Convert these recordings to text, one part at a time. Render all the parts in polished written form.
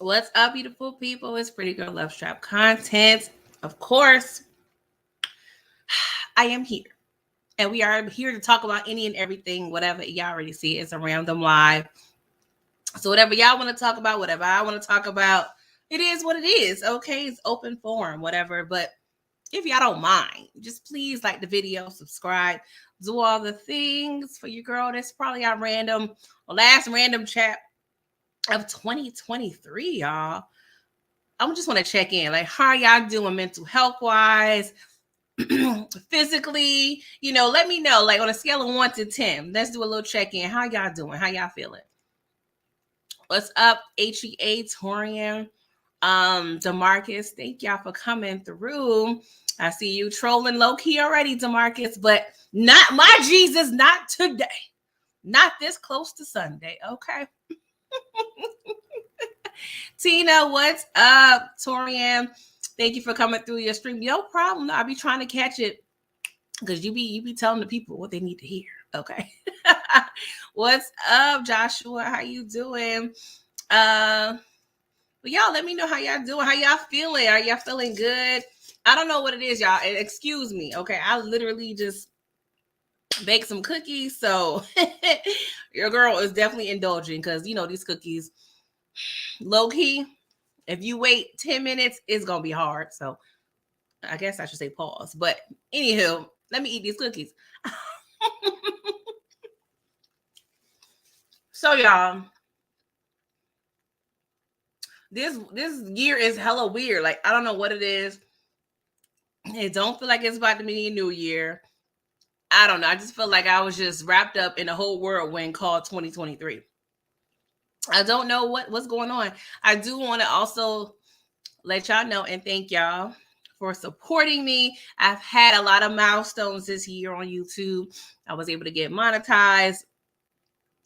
What's up, beautiful people? It's Pretty Girl Love Trap content. Of course, I am here. And we are here to talk about any and everything, whatever y'all already see. It's a random live. So whatever y'all want to talk about, whatever I want to talk about, it is what it is. Okay, it's open forum, whatever. But if y'all don't mind, just please like the video, subscribe, do all the things for your girl. That's probably our last random chat of 2023, y'all. I just want to check in. Like, how are y'all doing mental health wise, physically? Let me know. Like, on a scale of 1 to 10, let's do a little check in. How y'all doing? How y'all feeling? What's up, HEA Torian? Demarcus, thank y'all for coming through. I see you trolling low key already, Demarcus, but not my Jesus, not today. Not this close to Sunday, okay? Tina, what's up? Torian, thank you for coming through your stream. No problem. I'll be trying to catch it because you be telling the people what they need to hear. Okay. What's up, Joshua? How you doing? But y'all, let me know how y'all doing. How y'all feeling? Are y'all feeling good? I don't know what it is, y'all. Excuse me. Okay. I literally just baked some cookies. So your girl is definitely indulging because, these cookies, low key, if you wait 10 minutes, it's going to be hard. So I guess I should say pause. But anywho, let me eat these cookies. So y'all, this year is hella weird. Like, I don't know what it is. It don't feel like it's about to be a new year. I don't know. I just feel like I was just wrapped up in a whole whirlwind called 2023. I don't know what's going on. I do want to also let y'all know and thank y'all for supporting me. I've had a lot of milestones this year on YouTube. I was able to get monetized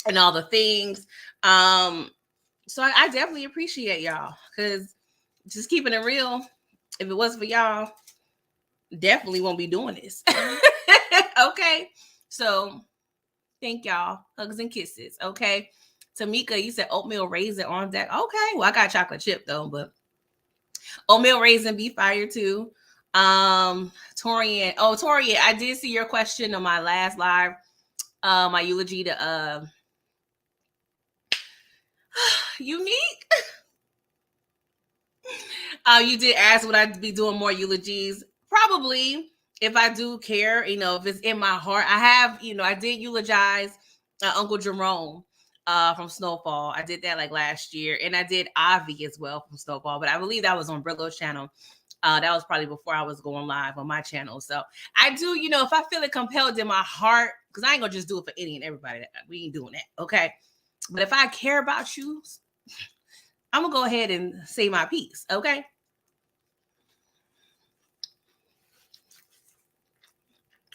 and all the things. So I definitely appreciate y'all because just keeping it real, if it wasn't for y'all, definitely won't be doing this. Okay. So thank y'all. Hugs and kisses. Okay. Tamika, you said oatmeal raisin on deck. Okay. Well, I got chocolate chip though, but oatmeal raisin be fire too. Torian. Oh, Torian, I did see your question on my last live. My eulogy to Unique. You did ask would I be doing more eulogies? Probably, if I do care, if it's in my heart. I did eulogize Uncle Jerome from Snowfall. I did that like last year, and I did Avi as well from Snowfall, but I believe that was on Brillo's channel. That was probably before I was going live on my channel. So I do, if I feel it compelled in my heart, because I ain't gonna just do it for any and everybody. We ain't doing that, okay? But if I care about you, I'm gonna go ahead and say my piece, okay?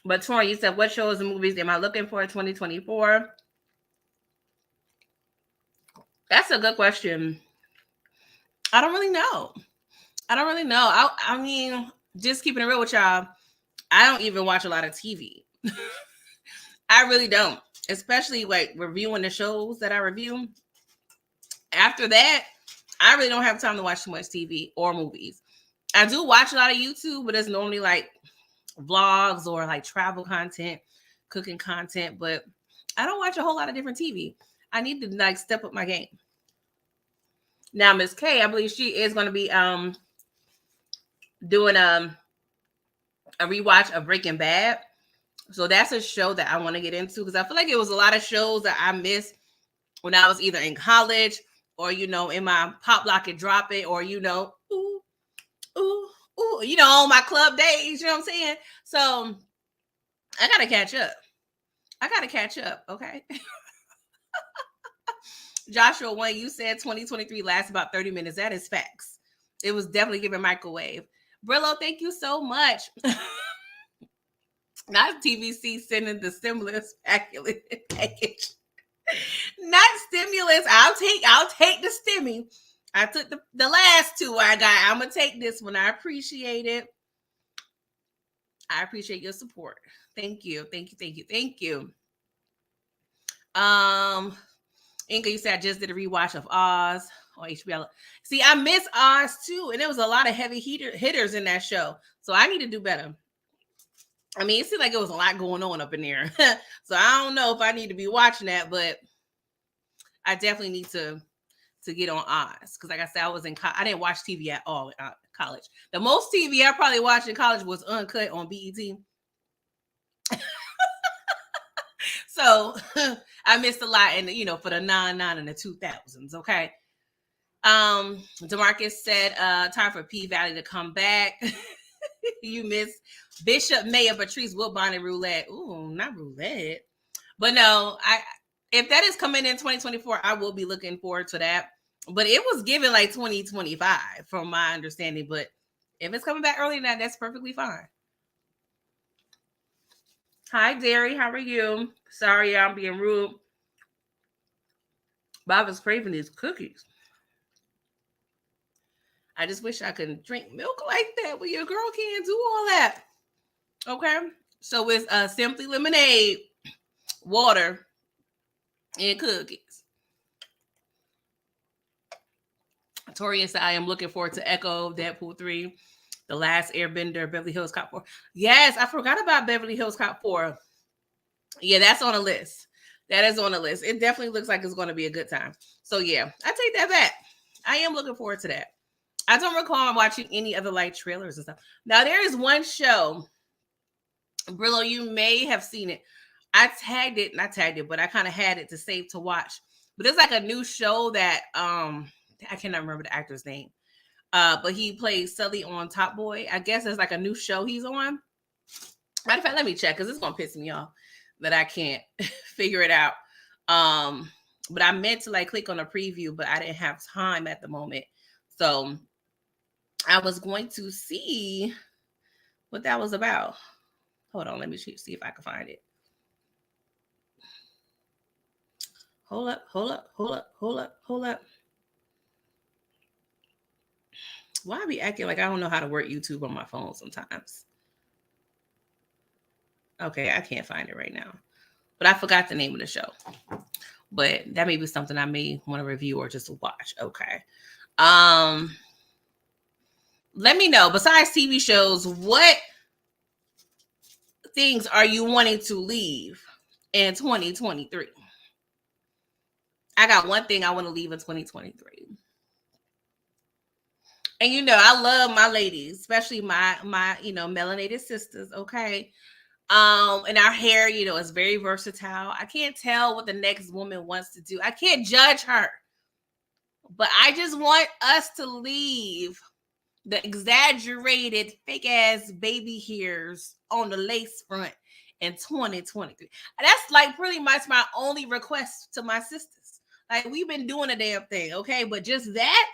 But Tori, you said, what shows and movies am I looking for in 2024? That's a good question. I don't really know. I mean, just keeping it real with y'all, I don't even watch a lot of TV. I really don't. Especially like reviewing the shows that I review. After that, I really don't have time to watch too much TV or movies. I do watch a lot of YouTube, but it's normally like vlogs or like travel content, cooking content, but I don't watch a whole lot of different TV. I need to like step up my game. Now, Miss K, I believe she is going to be doing a rewatch of Breaking Bad. So that's a show that I want to get into because I feel like it was a lot of shows that I missed when I was either in college or, in my pop lock and drop it or, ooh, on my club days, you know what I'm saying? So I got to catch up. Okay. Joshua, when you said 2023 lasts about 30 minutes, that is facts. It was definitely giving microwave. Brillo, thank you so much. Not TVC sending the stimulus package. Not stimulus. I'll take the stimmy. I took the last two I got. I'm gonna take this one. I appreciate it. I appreciate your support. Thank you. Inga, you said I just did a rewatch of Oz. on HBO. See, I miss Oz too, and there was a lot of heavy hitters in that show. So I need to do better. I mean, it seemed like it was a lot going on up in there. So I don't know if I need to be watching that, but I definitely need to get on Oz, because like I said, I was in I didn't watch TV at all in college. The most TV I probably watched in college was Uncut on BET. So I missed a lot in for the 99 and the 2000s. Okay. Demarcus said time for P Valley to come back. You miss Bishop Mayor Patrice Woodbine and Roulette. Ooh, not Roulette. But no, if that is coming in 2024, I will be looking forward to that. But it was given like 2025 from my understanding. But if it's coming back earlier than that, that's perfectly fine. Hi, Derry. How are you? Sorry, I'm being rude. But I was craving these cookies. I just wish I could drink milk like that, but your girl can't do all that. Okay. So it's Simply Lemonade, water, and cookies. Torian said, I am looking forward to Echo, Deadpool 3, The Last Airbender, Beverly Hills Cop 4. Yes, I forgot about Beverly Hills Cop 4. Yeah, that's on a list. That is on the list. It definitely looks like it's going to be a good time. So yeah, I take that back. I am looking forward to that. I don't recall watching any other like trailers and stuff. Now there is one show, Brillo, you may have seen it. I tagged it, not tagged it, but I kind of had it to save to watch. But it's like a new show that I cannot remember the actor's name. But he plays Sully on Top Boy. I guess it's like a new show he's on. Matter of fact, let me check because it's gonna piss me off that I can't figure it out. But I meant to like click on a preview, but I didn't have time at the moment. So I was going to see what that was about. Hold on, let me see if I can find it. Hold up. Why I be acting like I don't know how to work YouTube on my phone sometimes? Okay, I can't find it right now. But I forgot the name of the show. But that may be something I may want to review or just watch. Okay. Let me know, besides TV shows, what things are you wanting to leave in 2023? I got one thing I want to leave in 2023. And I love my ladies, especially my melanated sisters, okay? And our hair, is very versatile. I can't tell what the next woman wants to do. I can't judge her. But I just want us to leave the exaggerated fake ass baby hairs on the lace front in 2023. That's like pretty much my only request to my sisters. Like, we've been doing a damn thing, okay? But just that,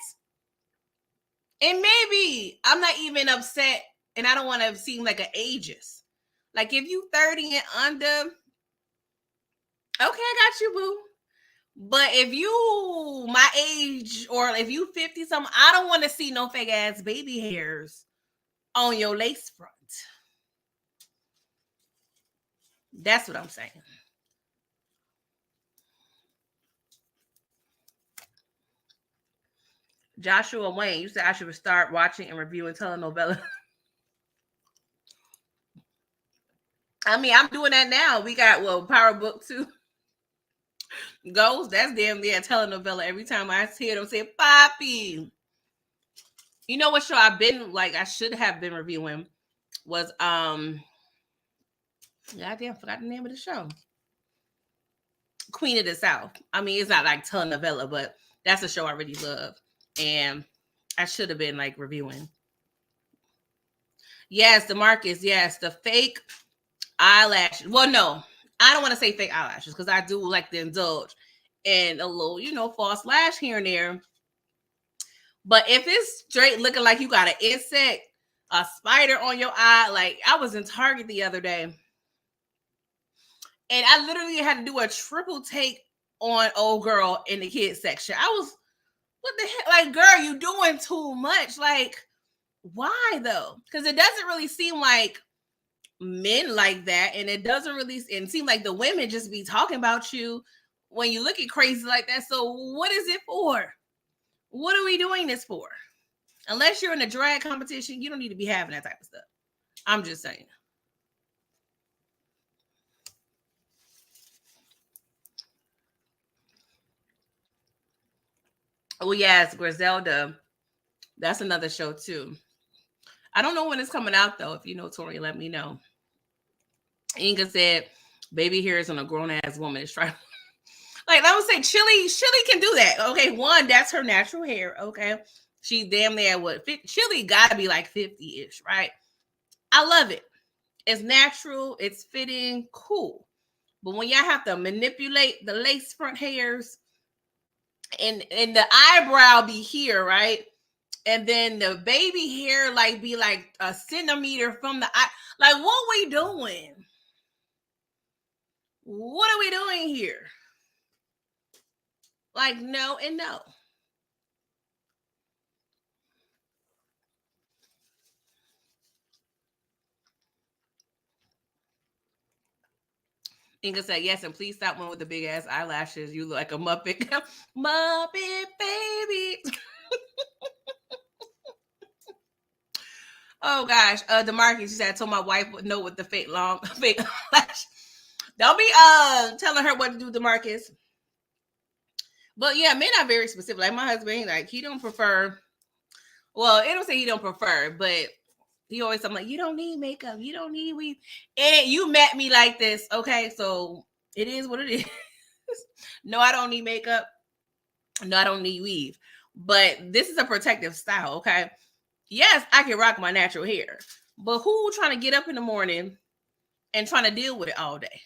and maybe I'm not even upset, and I don't want to seem like an ageist. Like, if you 30 and under, okay, I got you, boo. But if you my age, or if you 50 something, I don't want to see no fake ass baby hairs on your lace front. That's what I'm saying. Joshua Wayne, you said I should start watching and reviewing telenovela. I mean, I'm doing that now. We got Power Book 2 goes. That's damn near a telenovela. Every time I hear them say Papi. You know what show I've been like I should have been reviewing was goddamn, forgot the name of the show. Queen of the South. I mean, it's not like telenovela, but that's a show I really love. And I should have been like reviewing. Yes, DeMarcus, yes, the fake eyelashes. Well, no, I don't want to say fake eyelashes because I do like to indulge in a little, false lash here and there. But if it's straight looking like you got an insect, a spider on your eye, like I was in Target the other day, and I literally had to do a triple take on old girl in the kids section. I was, what the heck? Like, girl, you doing too much. Like, why though? Because it doesn't really seem like men like that, and it doesn't really seem like the women just be talking about you when you look at crazy like that. So what is it for? What are we doing this for? Unless you're in a drag competition, you don't need to be having that type of stuff. I'm just saying. Oh yes, Griselda. That's another show too. I don't know when it's coming out though. If you know Tori, let me know. Inga said, "Baby hair is on a grown ass woman." Is trying. Like I would say, Chili can do that. Okay, one, that's her natural hair. Okay, she damn near what? Chili got to be like 50-ish, right? I love it. It's natural. It's fitting. Cool. But when y'all have to manipulate the lace front hairs and the eyebrow be here, right? And then the baby hair like be like a centimeter from the eye. Like, what we doing? What are we doing here? Like, no and no. Inga said, yes, and please stop one with the big ass eyelashes. You look like a Muppet. Muppet baby. Oh gosh. DeMarcus, she said, I told my wife would know what the fake lash. Don't be telling her what to do, DeMarcus. But yeah, men are very specific. Like my husband, like he don't prefer. Well, it don't say he don't prefer, but he always I'm like, you don't need makeup, you don't need weave. And you met me like this, okay? So it is what it is. No, I don't need makeup. No, I don't need weave. But this is a protective style, okay? Yes, I can rock my natural hair, but who trying to get up in the morning and trying to deal with it all day?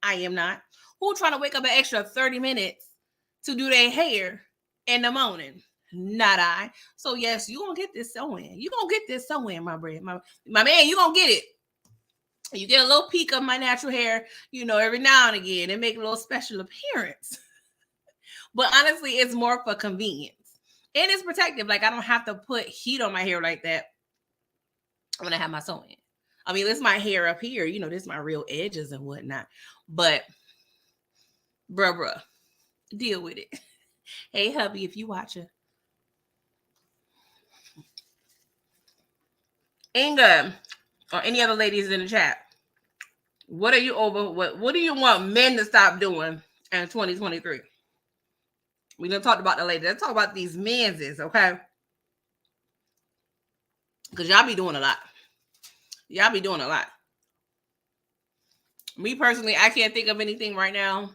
I am not. Who trying to wake up an extra 30 minutes to do their hair in the morning? Not I. So yes, you gonna get this sewing. You gonna get this sewing, my bread, my man. You gonna get it. You get a little peek of my natural hair, you know, every now and again, and make a little special appearance. But honestly, it's more for convenience. And it's protective. Like I don't have to put heat on my hair like that when I have my sewing. I mean, this is my hair up here. You know, this is my real edges and whatnot. But bruh, deal with it. Hey, hubby, if you watching. Inga, or any other ladies in the chat, what are you over? What do you want men to stop doing in 2023? We done talked about the ladies. Let's talk about these men's, okay? Because y'all be doing a lot. Y'all be doing a lot. Me personally, I can't think of anything right now.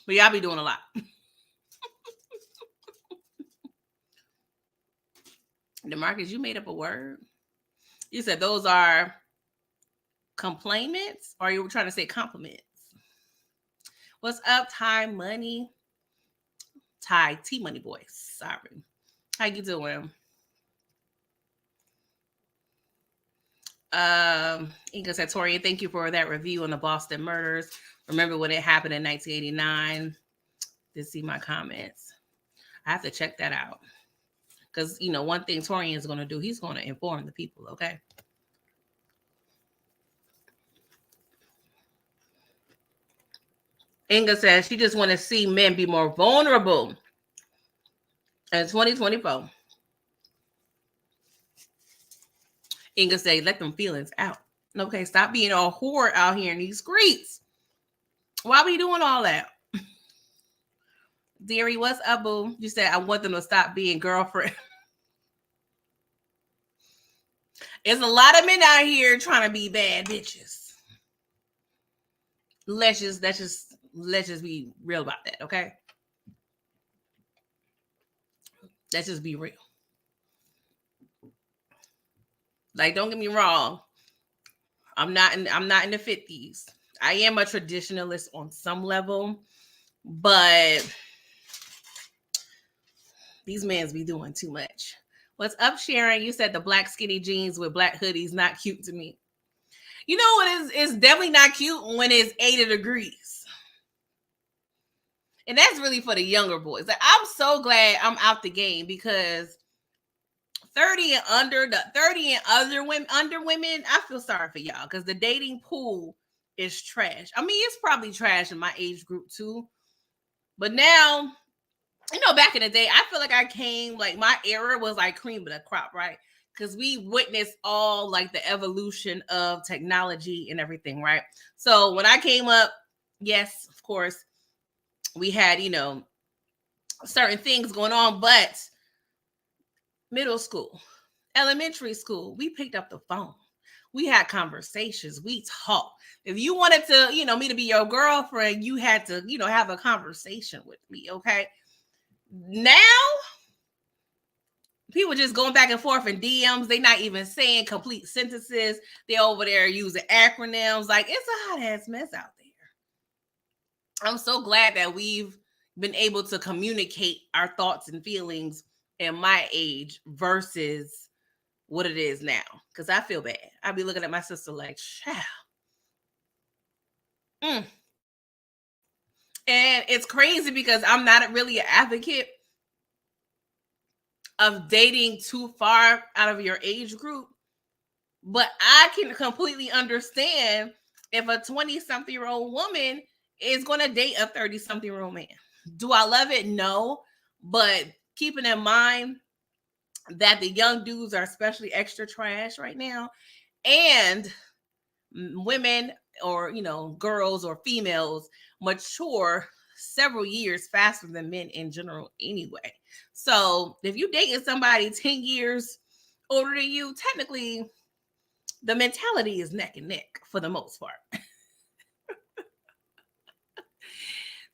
But y'all be doing a lot. DeMarcus, you made up a word. You said those are complaints, or you were trying to say compliments? What's up, Ty Money? Ty T Money Boy. Sorry. How you doing? Inga said, Torian, thank you for that review on the Boston murders. Remember when it happened in 1989? Did see my comments. I have to check that out. Because, you know, one thing Torian is going to do, he's going to inform the people, okay? Inga says she just want to see men be more vulnerable in 2024. Inga said, let them feelings out. Okay, stop being a whore out here in these streets. Why are we doing all that? Deary, what's up, boo? You said, I want them to stop being girlfriend. There's a lot of men out here trying to be bad bitches. Let's just be real about that, okay? Let's just be real. Like, don't get me wrong. I'm not in the 50s. I am a traditionalist on some level, but these men's be doing too much. What's up, Sharon? You said the black skinny jeans with black hoodies not cute to me. You know what is definitely not cute when it's 80 degrees. And that's really for the younger boys. Like, I'm so glad I'm out the game because 30 and under, the 30 and under women, I feel sorry for y'all because the dating pool is trash. I mean, it's probably trash in my age group too. But now back in the day, I feel like I came, like my era was like cream of the crop, right? Because we witnessed all like the evolution of technology and everything, right? So when I came up, yes, of course, we had, certain things going on, but middle school, elementary school, we picked up the phone. We had conversations. We talked. If you wanted to, me to be your girlfriend, you had to, have a conversation with me. Okay. Now, people just going back and forth in DMs. They not even saying complete sentences. They over there using acronyms. Like, it's a hot ass mess out there. I'm so glad that we've been able to communicate our thoughts and feelings in my age versus what it is now. Because I feel bad. I'd be looking at my sister like, child. Mm. And it's crazy because I'm not really an advocate of dating too far out of your age group. But I can completely understand if a 20-something-year-old woman is going to date a 30-something-year-old man. Do I love it? No. But keeping in mind that the young dudes are especially extra trash right now, and women or, girls or females mature several years faster than men in general anyway. So if you dating somebody 10 years older than you, technically the mentality is neck and neck for the most part.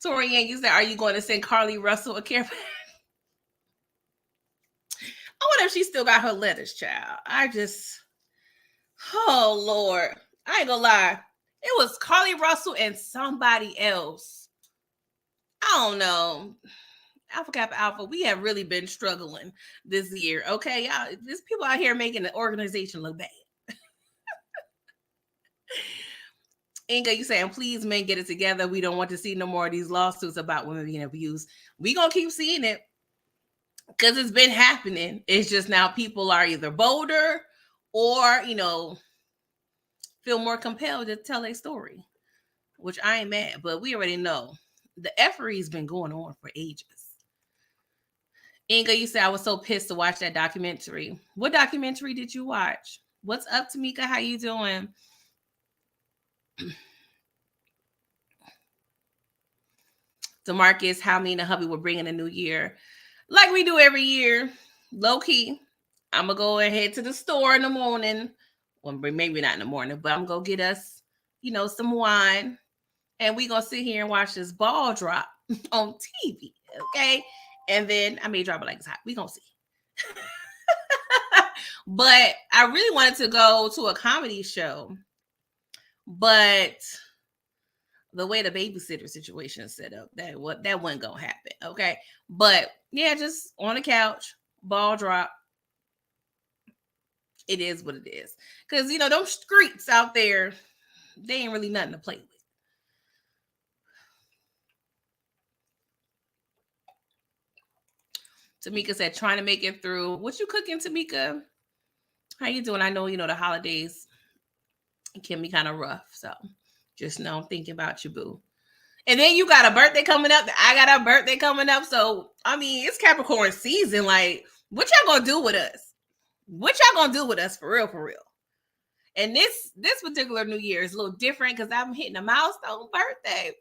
Tori Yang, you said, are you going to send Carly Russell a care package? I wonder if she still got her letters, child. Oh Lord. I ain't gonna lie. It was Carly Russell and somebody else. I don't know. Alpha Kappa Alpha, we have really been struggling this year. Okay, y'all, there's people out here making the organization look bad. Inga, you saying, please, men, get it together. We don't want to see no more of these lawsuits about women being abused. We gonna keep seeing it because it's been happening. It's just now people are either bolder or, feel more compelled to tell a story, which I ain't mad, but we already know the effery's been going on for ages. Inga, you said, I was so pissed to watch that documentary. What documentary did you watch? What's up, Tamika? How you doing? DeMarcus, how me and the hubby will bring in a new year. Like we do every year. Low key. I'm going to go ahead to the store in the morning. Well, maybe not in the morning, but I'm going to get us, some wine. And we going to sit here and watch this ball drop on TV. Okay. And then I may drop it like it's hot. We going to see. But I really wanted to go to a comedy show. But the way the babysitter situation is set up, that wasn't gonna happen. Okay. But yeah, just on the couch, ball drop. It is what it is. Because those streets out there, they ain't really nothing to play with. Tamika said, trying to make it through. What you cooking, Tamika? How you doing? I know, the holidays can be kind of rough. So just know I'm thinking about you, boo. And then you got a birthday coming up. I got a birthday coming up. So, I mean, it's Capricorn season. Like, what y'all gonna do with us? What y'all gonna do with us for real, for real? And this particular New Year is a little different because I'm hitting a milestone birthday.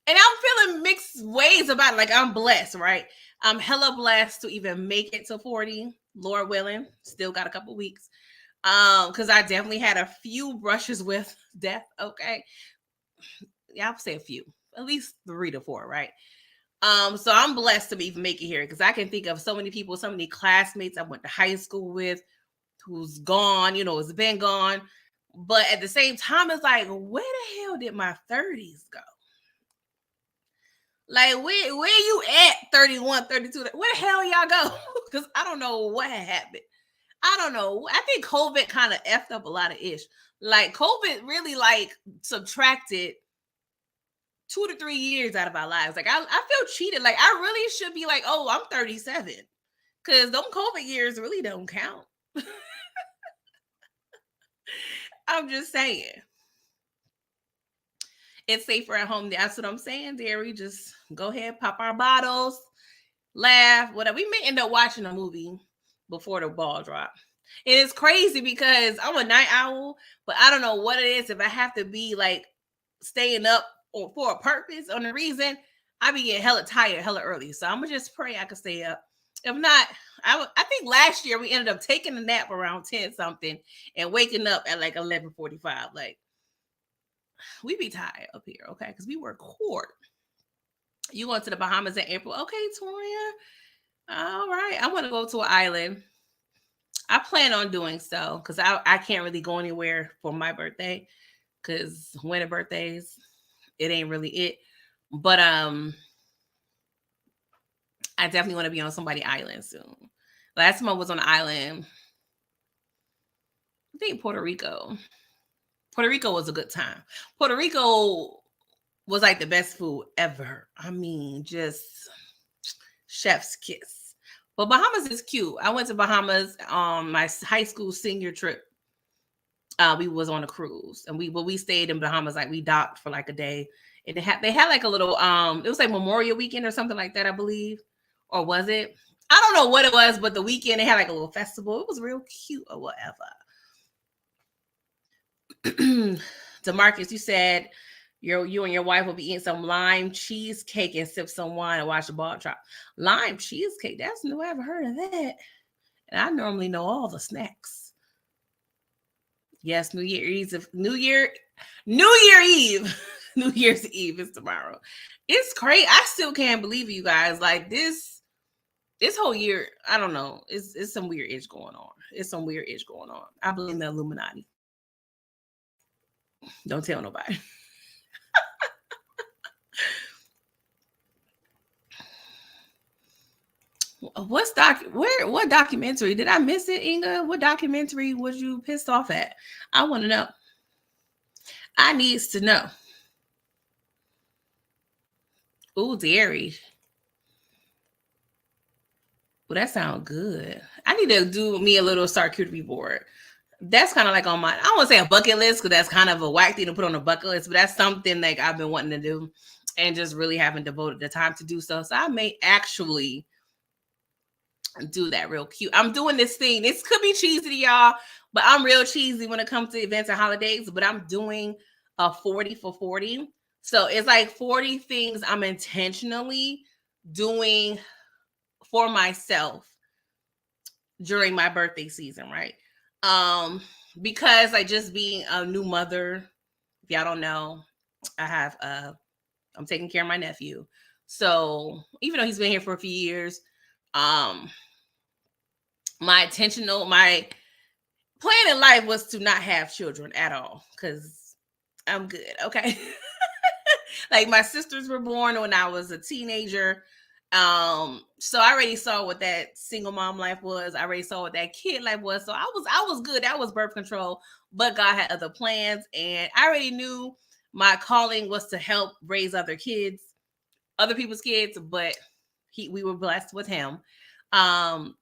And I'm feeling mixed ways about it. Like, I'm blessed, right? I'm hella blessed to even make it to 40, Lord willing. Still got a couple weeks. Because I definitely had a few brushes with death. Okay. Yeah, I'll say a few, at least 3 to 4, right? So I'm blessed to even make it here because I can think of so many people, so many classmates I went to high school with who's gone, has been gone. But at the same time, it's like, where the hell did my 30s go? Like, where you at 31, 32? Where the hell y'all go? Because I don't know what happened. I don't know. I think COVID kind of effed up a lot of ish. Like, COVID really, subtracted 2 to 3 years out of our lives. Like, I feel cheated. Like, I really should be like, oh, I'm 37. Because those COVID years really don't count. I'm just saying. It's safer at home. That's what I'm saying, Derry. Just go ahead, pop our bottles, laugh, whatever. We may end up watching a movie before the ball drop. And it's crazy because I'm a night owl, but I don't know what it is. If I have to be like staying up or for a purpose on the reason, I be getting hella tired, hella early. So I'm gonna just pray I can stay up. If not, I think last year we ended up taking a nap around 10 something and waking up at like 11:45. Like we be tired up here, okay? Because we work hard. You going to the Bahamas in April? Okay, Toria. All right. I want to go to an island. I plan on doing so because I can't really go anywhere for my birthday because winter birthdays, it ain't really it. But I definitely want to be on somebody island soon. Last time I was on an island, I think Puerto Rico. Puerto Rico was a good time. Puerto Rico was like the best food ever. I mean, just chef's kiss. But Bahamas is cute. I went to Bahamas on my high school senior trip. We was on a cruise and we stayed in Bahamas, like we docked for like a day. And they had like a little it was like Memorial Weekend or something like that, I believe. Or was it? I don't know what it was, but the weekend they had like a little festival. It was real cute or whatever. DeMarcus, you said you and your wife will be eating some lime cheesecake and sip some wine and watch the ball drop. Lime cheesecake, that's new. I haven't heard of that. And I normally know all the snacks. Yes, New Year's Eve. New Year's Eve is tomorrow. It's crazy. I still can't believe you guys. Like this whole year, I don't know. It's some weird itch going on. It's some weird itch going on. I blame the Illuminati. Don't tell nobody. What documentary? Did I miss it, Inga? What documentary was you pissed off at? I want to know. I needs to know. Ooh, dairy. Well, that sounds good. I need to do me a little charcuterie board. That's kind of like on my, I don't want to say a bucket list because that's kind of a whack thing to put on a bucket list, but that's something like I've been wanting to do and just really haven't devoted the time to do so. So I may actually do that real cute. I'm doing this thing. This could be cheesy to y'all, but I'm real cheesy when it comes to events and holidays, but I'm doing a 40 for 40. So it's like 40 things I'm intentionally doing for myself during my birthday season, right? Because I just being a new mother, if y'all don't know, I'm taking care of my nephew. So even though he's been here for a few years, my plan in life was to not have children at all because I'm good. Okay. Like my sisters were born when I was a teenager. So I already saw what that single mom life was. I already saw what that kid life was. So I was good. That was birth control, but God had other plans, and I already knew my calling was to help raise other people's kids, but we were blessed with him. So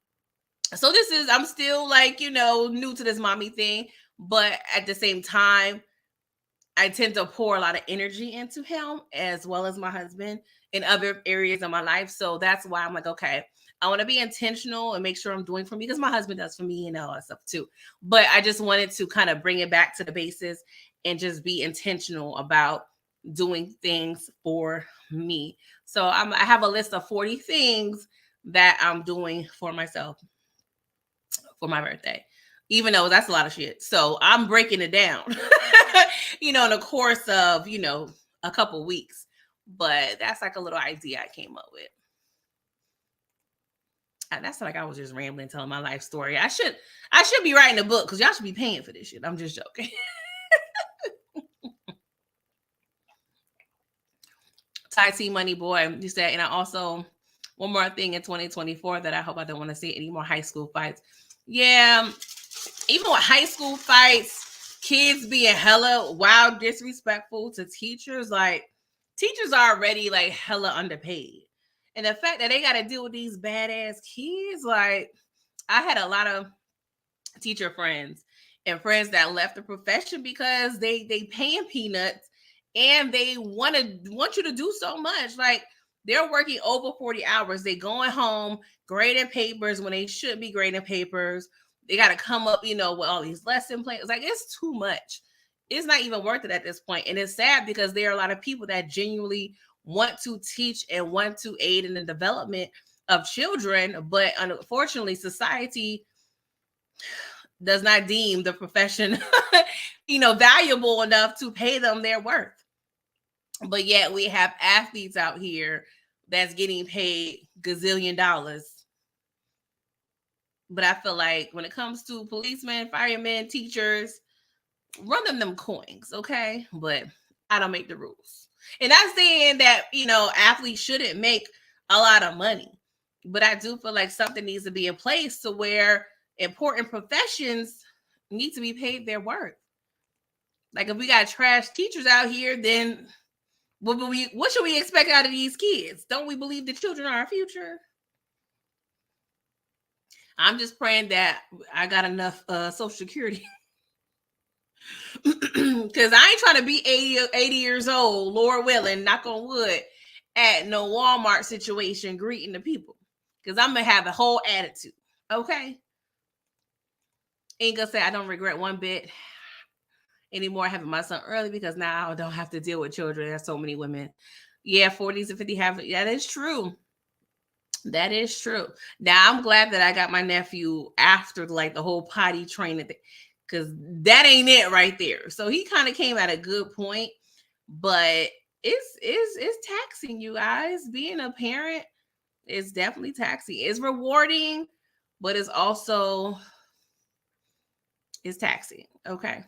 I'm still like, new to this mommy thing, but at the same time, I tend to pour a lot of energy into him as well as my husband in other areas of my life. So that's why I'm like, okay, I want to be intentional and make sure I'm doing for me because my husband does for me and all that stuff too. But I just wanted to kind of bring it back to the basis and just be intentional about doing things for me. So I have a list of 40 things that I'm doing for myself for my birthday, even though that's a lot of shit. So I'm breaking it down, in the course of, a couple weeks. But that's like a little idea I came up with. And that's like I was just rambling, telling my life story. I should be writing a book because y'all should be paying for this shit. I'm just joking. Ty T Money Boy, you said, and I also, one more thing in 2024 that I hope I don't want to see any more high school fights. Yeah, even with high school fights, kids being hella wild, disrespectful to teachers, like teachers are already like hella underpaid. And the fact that they got to deal with these badass kids, like I had a lot of teacher friends and friends that left the profession because they paying peanuts and they want you to do so much. Like, they're working over 40 hours. They going home grading papers when they should be grading papers. They got to come up, with all these lesson plans. Like, it's too much. It's not even worth it at this point. And it's sad because there are a lot of people that genuinely want to teach and want to aid in the development of children. But unfortunately, society does not deem the profession, valuable enough to pay them their worth. But yet we have athletes out here that's getting paid gazillion dollars. But I feel like when it comes to policemen, firemen, teachers, run them coins, okay? But I don't make the rules. And I'm saying that, athletes shouldn't make a lot of money. But I do feel like something needs to be in place to where important professions need to be paid their worth. Like, if we got trash teachers out here, then what should we expect out of these kids? Don't we believe the children are our future? I'm just praying that I got enough Social Security. Because I ain't trying to be 80 years old, Lord willing, knock on wood, at no Walmart situation greeting the people. Because I'm going to have a whole attitude. Okay? Ain't going to say I don't regret one bit anymore having my son early, because now I don't have to deal with children. There's so many women. Yeah, 40s and 50s have. That is true. That is true. Now, I'm glad that I got my nephew after like the whole potty training thing, because that ain't it right there. So he kind of came at a good point, but it's taxing, you guys. Being a parent is definitely taxing. It's rewarding, but it's also taxing. Okay.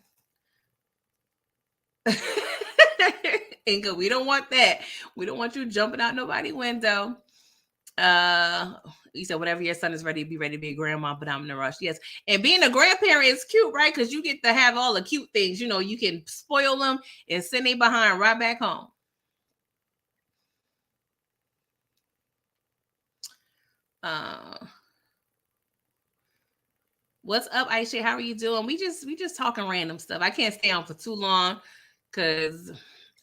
Inga, we don't want that. We don't want you jumping out nobody's window. You said whenever your son is ready, be ready to be a grandma, but I'm in a rush. Yes. And being a grandparent is cute, right? Because you get to have all the cute things. You can spoil them and send them behind right back home. What's up, Aisha? How are you doing? We just talking random stuff. I can't stay on for too long because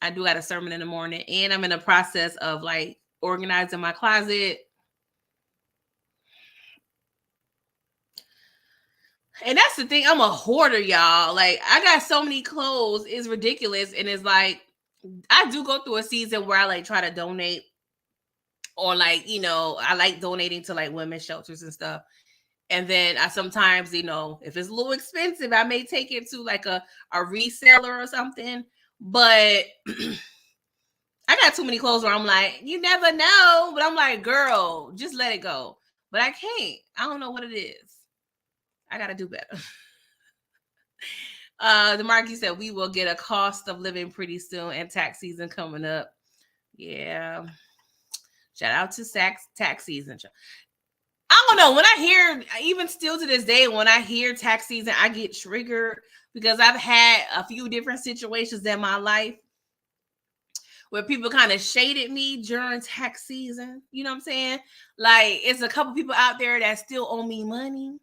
I do got a sermon in the morning, and I'm in the process of like organizing my closet. And that's the thing. I'm a hoarder, y'all. Like, I got so many clothes. It's ridiculous. And it's like, I do go through a season where I like try to donate, or like, I like donating to like women's shelters and stuff. And then I sometimes, if it's a little expensive, I may take it to like a reseller or something. But I got too many clothes where I'm like, you never know. But I'm like, girl, just let it go. But I can't. I don't know what it is. I got to do better. The Marquis said we will get a cost of living pretty soon, and tax season coming up. Yeah. Shout out to tax season. I don't know. When I hear, even still to this day, when I hear tax season, I get triggered because I've had a few different situations in my life where people kind of shaded me during tax season. You know what I'm saying? Like, it's a couple people out there that still owe me money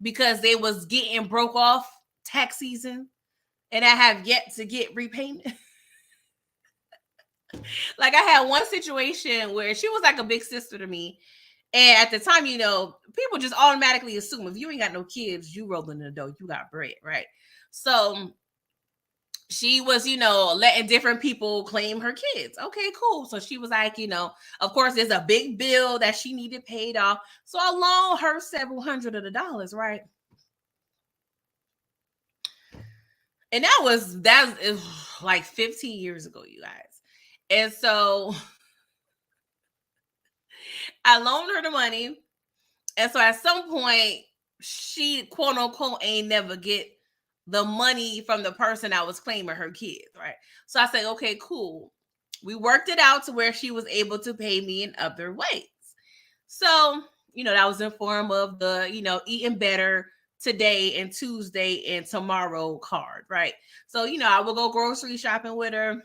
because they was getting broke off tax season, and I have yet to get repayment. Like, I had one situation where she was like a big sister to me. And at the time, people just automatically assume if you ain't got no kids, you rolling in the dough, you got bread, right? So she was, letting different people claim her kids. Okay, cool. So she was like, of course, there's a big bill that she needed paid off. So I loaned her several hundred of the dollars, right? And that was like 15 years ago, you guys. And so I loaned her the money. And so at some point, she, quote unquote, ain't never get the money from the person that was claiming her kids, right? So I said, okay, cool. We worked it out to where she was able to pay me in other ways. So, that was in form of the, eating better today and Tuesday and tomorrow card, right? So, I would go grocery shopping with her.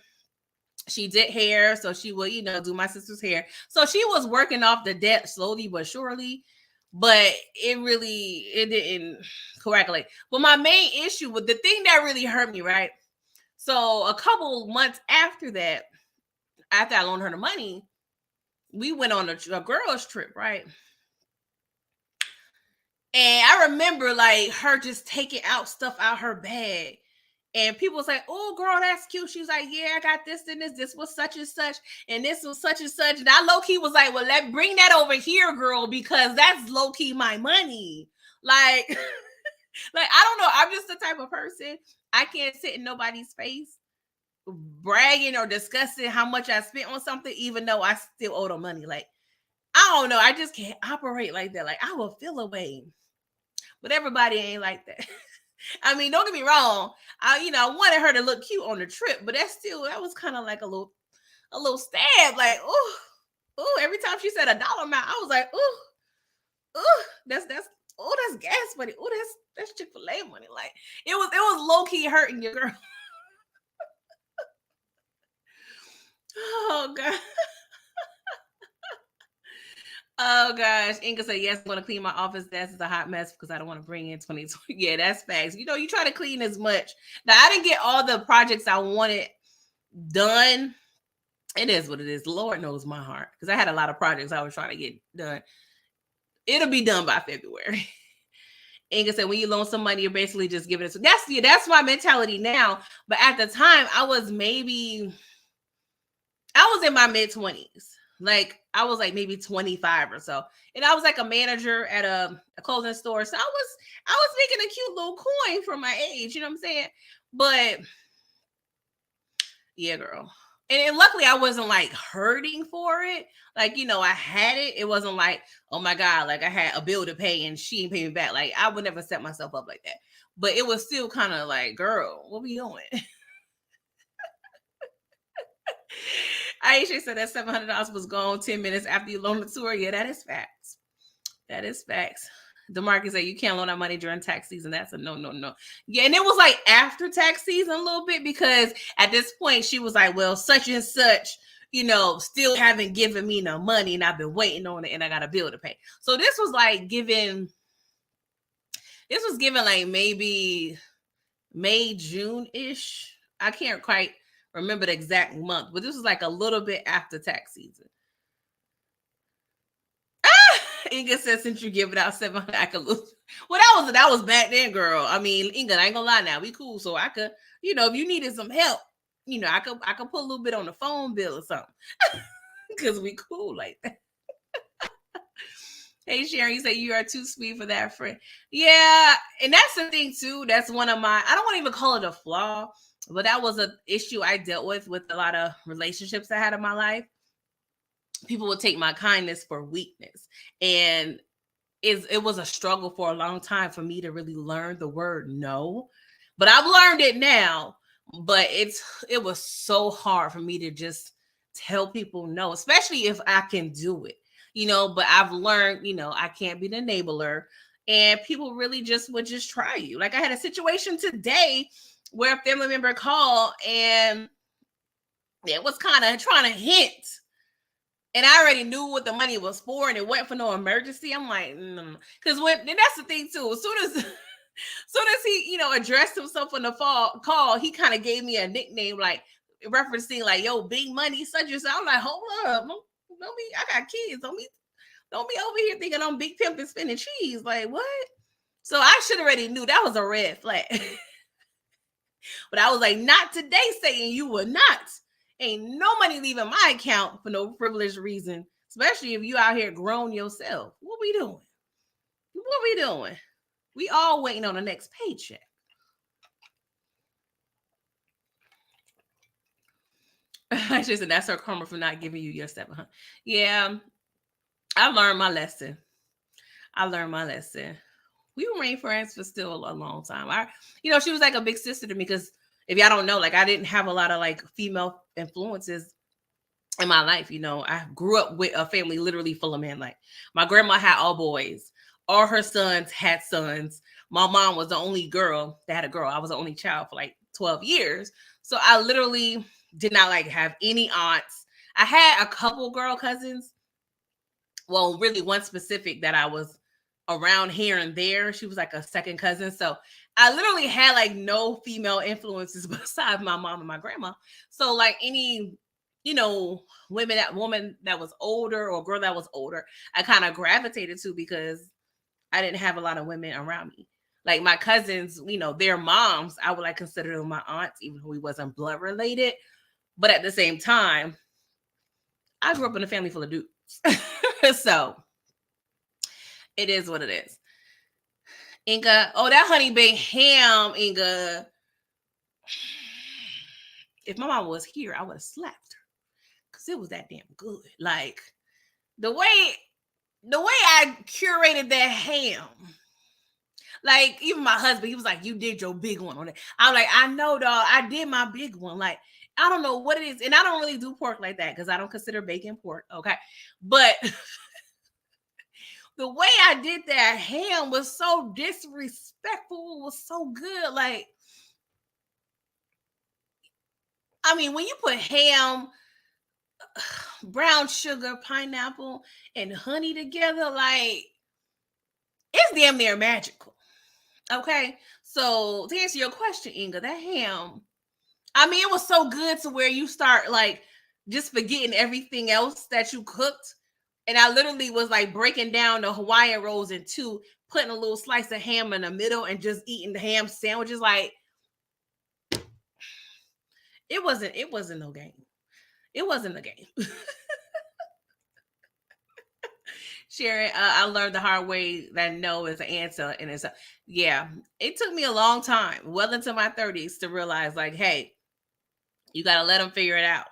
She did hair, so she would, do my sister's hair. So she was working off the debt slowly but surely, but it didn't correctly. But my main issue with the thing that really hurt me, right? So a couple months after that, after I loaned her the money, we went on a girls trip, right? And I remember like her just taking out stuff out her bag. And people was like, "Oh, girl, that's cute." She was like, "Yeah, I got this and this. This was such and such, and this was such and such." And I low key was like, "Well, let bring that over here, girl, because that's low key my money." Like, like I don't know. I'm just the type of person I can't sit in nobody's face bragging or discussing how much I spent on something, even though I still owe them money. Like, I don't know. I just can't operate like that. Like, I will feel away, but everybody ain't like that. I mean, don't get me wrong. I wanted her to look cute on the trip, but that was kind of like a little stab. Like, ooh. Every time she said a dollar amount, I was like, ooh, that's gas money. Ooh, that's Chick-fil-A money. Like, it was low key hurting your girl. Oh god. Oh gosh, Inga said yes. I'm gonna clean my office desk. It's a hot mess because I don't want to bring in 2020. Yeah, that's facts. You try to clean as much. Now I didn't get all the projects I wanted done. It is what it is. Lord knows my heart because I had a lot of projects I was trying to get done. It'll be done by February. Inga said, when you loan some money, you're basically just giving it. That's my mentality now. But at the time, I was in my mid-20s. Like I was like maybe 25 or so. And I was like a manager at a clothing store. So I was making a cute little coin for my age, you know what I'm saying? But yeah, girl. And luckily I wasn't like hurting for it. Like, I had it. It wasn't like, oh my God, like I had a bill to pay and she ain't pay me back. Like I would never set myself up like that. But it was still kind of like, girl, what we doing? Aisha said that $700 was gone 10 minutes after you loaned the tour. Yeah, that is facts. That is facts. DeMarcus said you can't loan out money during tax season. That's a no, no, no. Yeah, and it was like after tax season a little bit because at this point she was like, well, such and such, still haven't given me no money and I've been waiting on it and I got a bill to pay. So this was given like maybe May, June-ish. I can't quite remember the exact month, but this was like a little bit after tax season. Inga said, since you give it out 700, I could lose. Well, that was back then, girl. I mean, Inga, I ain't gonna lie now. We cool. So I could, if you needed some help, I could put a little bit on the phone bill or something. Because we cool like that. Hey Sharon, you say you are too sweet for that friend. Yeah, and that's the thing too. That's one of my, I don't want to even call it a flaw, but that was an issue I dealt with a lot of relationships I had in my life. People would take my kindness for weakness. And it was a struggle for a long time for me to really learn the word no. But I've learned it now. But it was so hard for me to just tell people no, especially if I can do it. But I've learned, I can't be the enabler. And people really just would just try you. Like I had a situation today where a family member called and it was kind of trying to hint. And I already knew what the money was for, and it went for no emergency. I'm like, because and that's the thing too. As soon as he, addressed himself on the call, he kind of gave me a nickname, like referencing, like, "Yo, big money, such and such." I'm like, hold up, don't be. I got kids. Don't be over here thinking I'm big pimping spinning cheese. Like what? So I should already knew that was a red flag. But I was like, not today, saying you will not. Ain't no money leaving my account for no privileged reason, especially if you out here grown yourself. What we doing? What we doing? We all waiting on the next paycheck. I just said that's her karma for not giving you your 700. Yeah, I learned my lesson. We remained friends for still a long time. She was like a big sister to me because if y'all don't know, like I didn't have a lot of like female influences in my life. I grew up with a family literally full of men. Like my grandma had all boys, all her sons had sons. My mom was the only girl that had a girl. I was the only child for like 12 years. So I literally did not like have any aunts. I had a couple girl cousins. Well, really one specific that I was around here and there. She was like a second cousin. So I literally had like no female influences besides my mom and my grandma. So like any, woman that was older or girl that was older, I kind of gravitated to because I didn't have a lot of women around me. Like my cousins, their moms, I would like consider them my aunts, even though we wasn't blood related. But at the same time, I grew up in a family full of dudes. So it is what it is. Inga, oh, that honey baked ham, Inga. If my mom was here, I would have slapped her because it was that damn good. Like the way I curated that ham. Like even my husband, he was like, "You did your big one on it." I'm like, "I know, dog. I did my big one." Like I don't know what it is, and I don't really do pork like that because I don't consider bacon pork. Okay, but the way I did that ham was so disrespectful. It was so good. Like, I mean, when you put ham, brown sugar, pineapple, and honey together, like it's damn near magical. Okay, so to answer your question, Inga, that ham, I mean, it was so good to where you start like just forgetting everything else that you cooked. And I literally was like breaking down the Hawaiian rolls in two, putting a little slice of ham in the middle and just eating the ham sandwiches. Like it wasn't no game. It wasn't a game. Sharon, I learned the hard way that no is an answer. And yeah, it took me a long time, well into my 30s, to realize like, hey, you got to let them figure it out.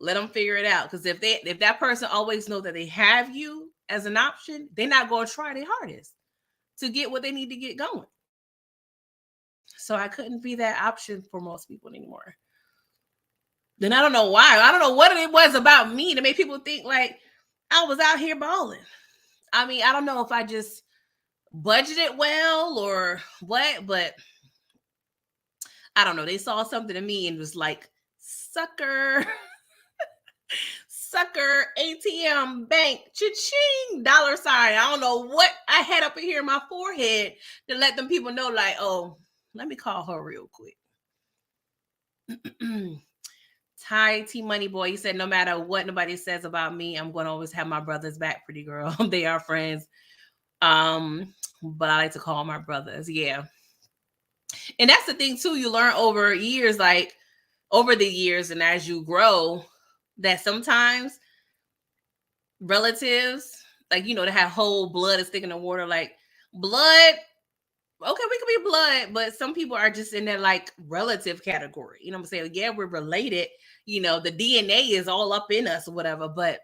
Let them figure it out. Because if that person always knows that they have you as an option, they're not going to try their hardest to get what they need to get going. So I couldn't be that option for most people anymore. Then I don't know why. I don't know what it was about me to make people think like I was out here balling. I mean, I don't know if I just budgeted well or what, but I don't know. They saw something in me and was like, sucker, sucker, ATM, bank, cha-ching, $. I don't know what I had up in here in my forehead to let them people know, like, oh, let me call her real quick. Ty T Money Boy, he said, no matter what nobody says about me, I'm going to always have my brothers back, pretty girl. They are friends. But I like to call my brothers. Yeah. And that's the thing too. You learn over years, like over the years, and as you grow, that sometimes relatives, like, to have whole blood is thick in the water, like blood. Okay, we could be blood, but some people are just in that like relative category. You know what I'm saying? Yeah, we're related. The DNA is all up in us or whatever, but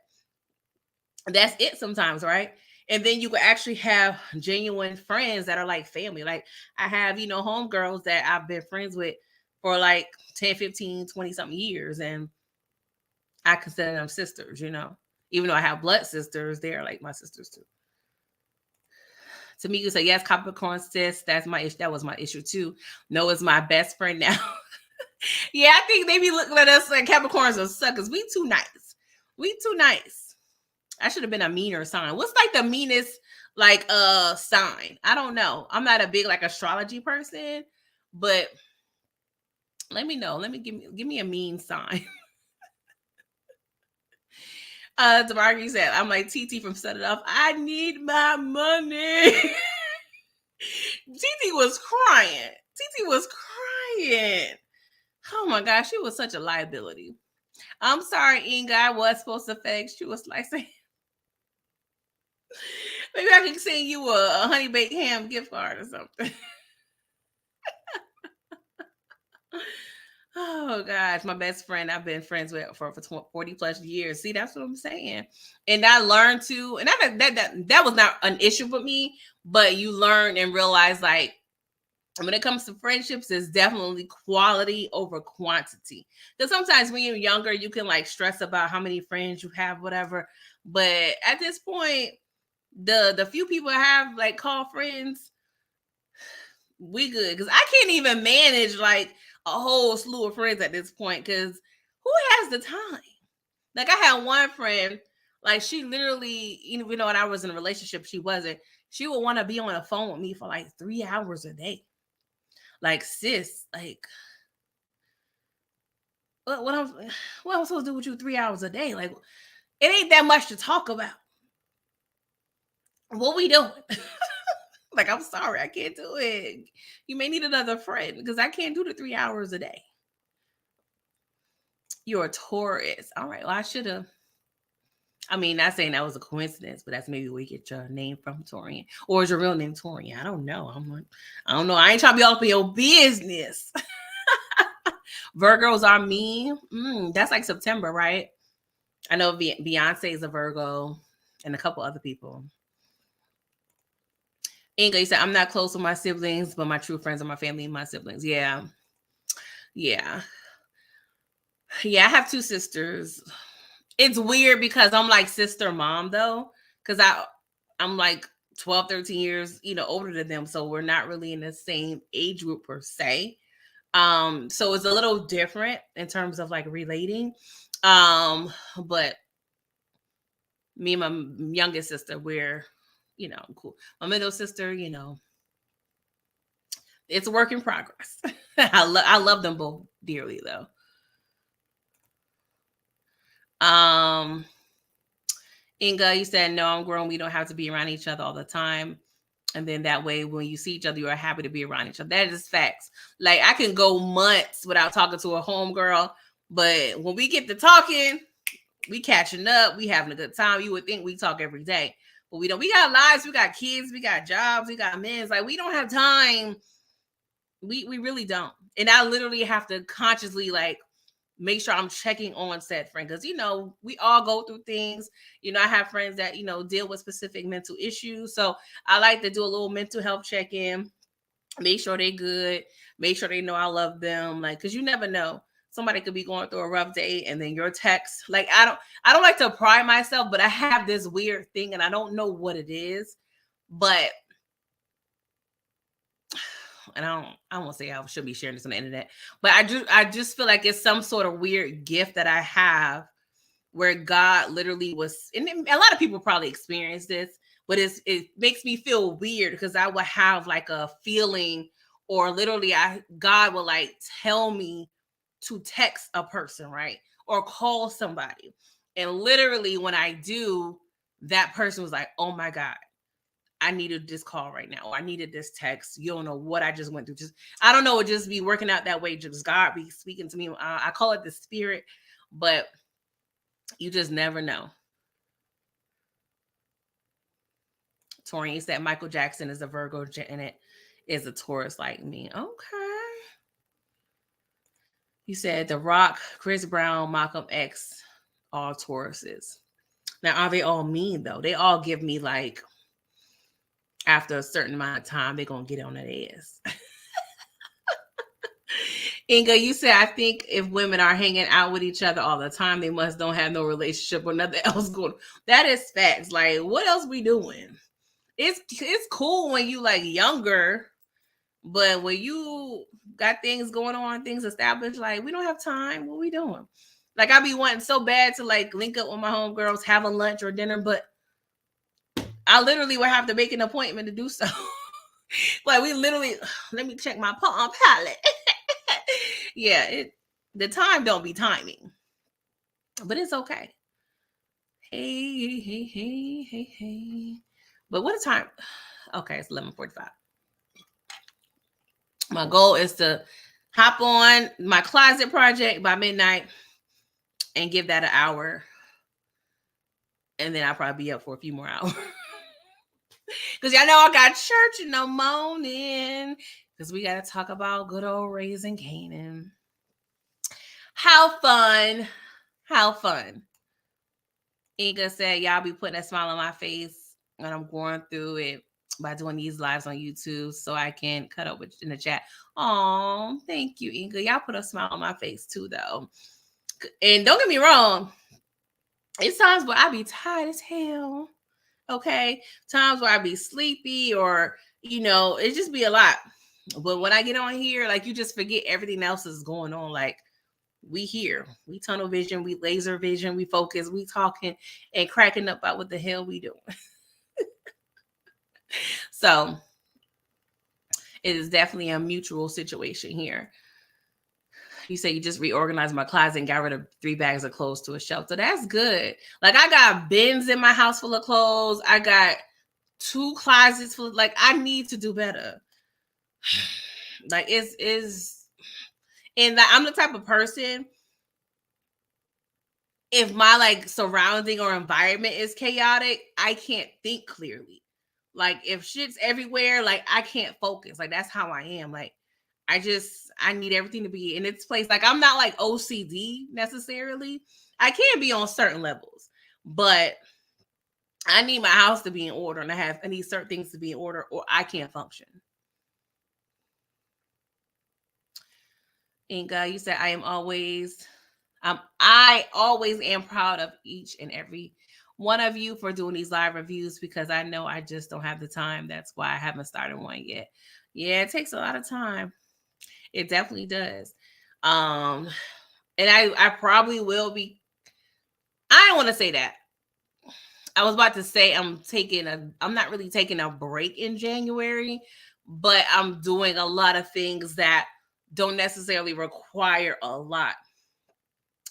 that's it sometimes, right? And then you could actually have genuine friends that are like family. Like I have, homegirls that I've been friends with for like 10, 15, 20 something years. And I consider them sisters, even though I have blood sisters, they're like my sisters too. Tamika said, yes, Capricorn sis. That was my issue too. Noah's my best friend now. Yeah, I think they be looking at us like Capricorns are suckers. We too nice. We too nice. I should have been a meaner sign. What's like the meanest like sign? I don't know. I'm not a big like astrology person, but let me know. Let me give me a mean sign. DeMarcus said, I'm like TT from Set It Off. I need my money. TT was crying. TT was crying. Oh my gosh, she was such a liability. I'm sorry, Inga. I was supposed to fake. She was like saying, maybe I can send you a honey baked ham gift card or something. Oh gosh, my best friend I've been friends with for 40 plus years. See, that's what I'm saying. And I learned to, and that was not an issue for me, but you learn and realize like when it comes to friendships, it's definitely quality over quantity. Because sometimes when you're younger, you can like stress about how many friends you have, whatever. But at this point, the few people I have like call friends, we good. Because I can't even manage like a whole slew of friends at this point. Because who has the time? Like I had one friend, like she literally, when I was in a relationship, she wasn't. She would want to be on the phone with me for like 3 hours a day. Like, sis, like, what I'm supposed to do with you 3 hours a day? Like, it ain't that much to talk about. What we doing? Like, I'm sorry, I can't do it. You may need another friend because I can't do the 3 hours a day. You're a Taurus. All right. Well, I should have. I mean, not saying that was a coincidence, but that's maybe where you get your name from, Torian. Or is your real name Torian? I don't know. I don't know. I ain't trying to be all up in your business. Virgos are mean. That's like September, right? I know Beyonce is a Virgo and a couple other people. Inga, you said, I'm not close with my siblings, but my true friends are my family and my siblings. Yeah. Yeah. Yeah, I have 2 sisters. It's weird because I'm like sister mom though, because I'm like 12, 13 years, older than them. So we're not really in the same age group per se. So it's a little different in terms of like relating. But me and my youngest sister, we're, cool. My middle sister, it's a work in progress. I love them both dearly though. Inga, you said, no, I'm grown. We don't have to be around each other all the time. And then that way, when you see each other, you are happy to be around each other. That is facts. Like, I can go months without talking to a homegirl, but when we get to talking, we catching up, we having a good time. You would think we talk every day, but we don't. We got lives, we got kids, we got jobs, we got men. Like, we don't have time. We really don't. And I literally have to consciously like make sure I'm checking on said friend because we all go through things. I have friends that deal with specific mental issues, so I like to do a little mental health check-in, make sure they good, make sure they know I love them, like, because you never know, somebody could be going through a rough day and then your text, like, I don't like to pride myself, but I have this weird thing and I don't know what it is, but and I won't say I should be sharing this on the internet, but I just feel like it's some sort of weird gift that I have where God literally was, and a lot of people probably experience this, but it makes me feel weird because I would have like a feeling, or literally God will like tell me to text a person, right? Or call somebody. And literally when I do, that person was like, oh my God, I needed this call right now. Or I needed this text. You don't know what I just went through. I don't know. It just be working out that way. Just God be speaking to me. I call it the spirit, but you just never know. Torian said Michael Jackson is a Virgo and it is a Taurus like me. Okay. You said The Rock, Chris Brown, Malcolm X, all Tauruses. Now, are they all mean though? They all give me like, after a certain amount of time, they're going to get on that ass. Inga, you said, I think if women are hanging out with each other all the time, they must don't have no relationship or nothing else going on. That is facts. Like, what else we doing? It's cool when you like younger, but when you got things going on, things established, like, we don't have time. What we doing? Like, I be wanting so bad to like link up with my homegirls, have a lunch or dinner, but I literally would have to make an appointment to do so. Like, we literally, let me check my Palm Palette. Yeah, the time don't be timing, but it's okay. Hey. But what a time. Okay, it's 11:45. My goal is to hop on my closet project by midnight and give that an hour. And then I'll probably be up for a few more hours. Because y'all know I got church in the morning. Because we got to talk about good old Raising Canaan. How fun. How fun. Inga said, y'all be putting a smile on my face when I'm going through it by doing these lives on YouTube so I can cut up with in the chat. Oh, thank you, Inga. Y'all put a smile on my face too, though. And don't get me wrong, it's times where I be tired as hell. Okay. Times where I be sleepy or, it just be a lot. But when I get on here, like, you just forget everything else is going on. Like, we here, we tunnel vision, we laser vision, we focus, we talking and cracking up about what the hell we doing. So it is definitely a mutual situation here. You say you just reorganized my closet and got rid of 3 bags of clothes to a shelf. So that's good. Like I got bins in my house full of clothes. I got 2 closets full of, like I need to do better. Like it's and like, I'm the type of person, if my like surrounding or environment is chaotic, I can't think clearly. Like if shit's everywhere, like I can't focus. Like that's how I am. Like I need everything to be in its place. Like I'm not like OCD necessarily. I can be on certain levels, but I need my house to be in order and I need certain things to be in order or I can't function. Inga, you said I always am proud of each and every one of you for doing these live reviews because I know I just don't have the time. That's why I haven't started one yet. Yeah, it takes a lot of time. It definitely does. And I probably will be. I don't want to say that. I was about to say I'm not really taking a break in January, but I'm doing a lot of things that don't necessarily require a lot.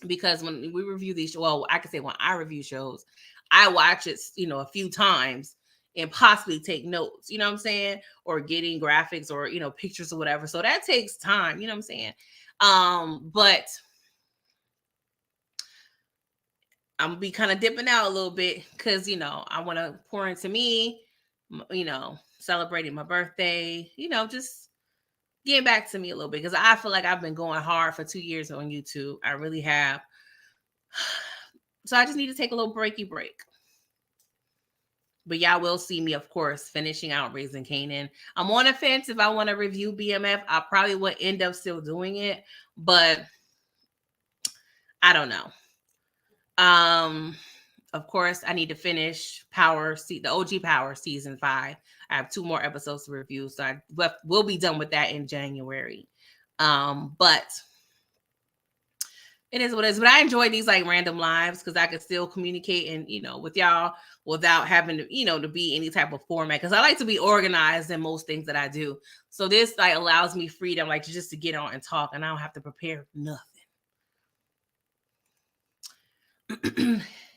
Because when we review these, well, I could say when I review shows, I watch it, a few times and possibly take notes, you know what I'm saying? Or getting graphics or, pictures or whatever. So that takes time, you know what I'm saying? But I'm gonna be kind of dipping out a little bit because, I want to pour into me, celebrating my birthday, just getting back to me a little bit because I feel like I've been going hard for 2 years on YouTube. I really have. So I just need to take a little break. But y'all will see me, of course, finishing out Raising Kanan. I'm on a fence if I want to review BMF. I probably would end up still doing it, but I don't know. Of course, I need to finish the OG Power season 5. I have 2 more episodes to review, so we'll be done with that in January. But it is what it is. But I enjoy these like random lives because I could still communicate and with y'all without having to to be any type of format. Because I like to be organized in most things that I do. So this like allows me freedom, like just to get on and talk, and I don't have to prepare nothing.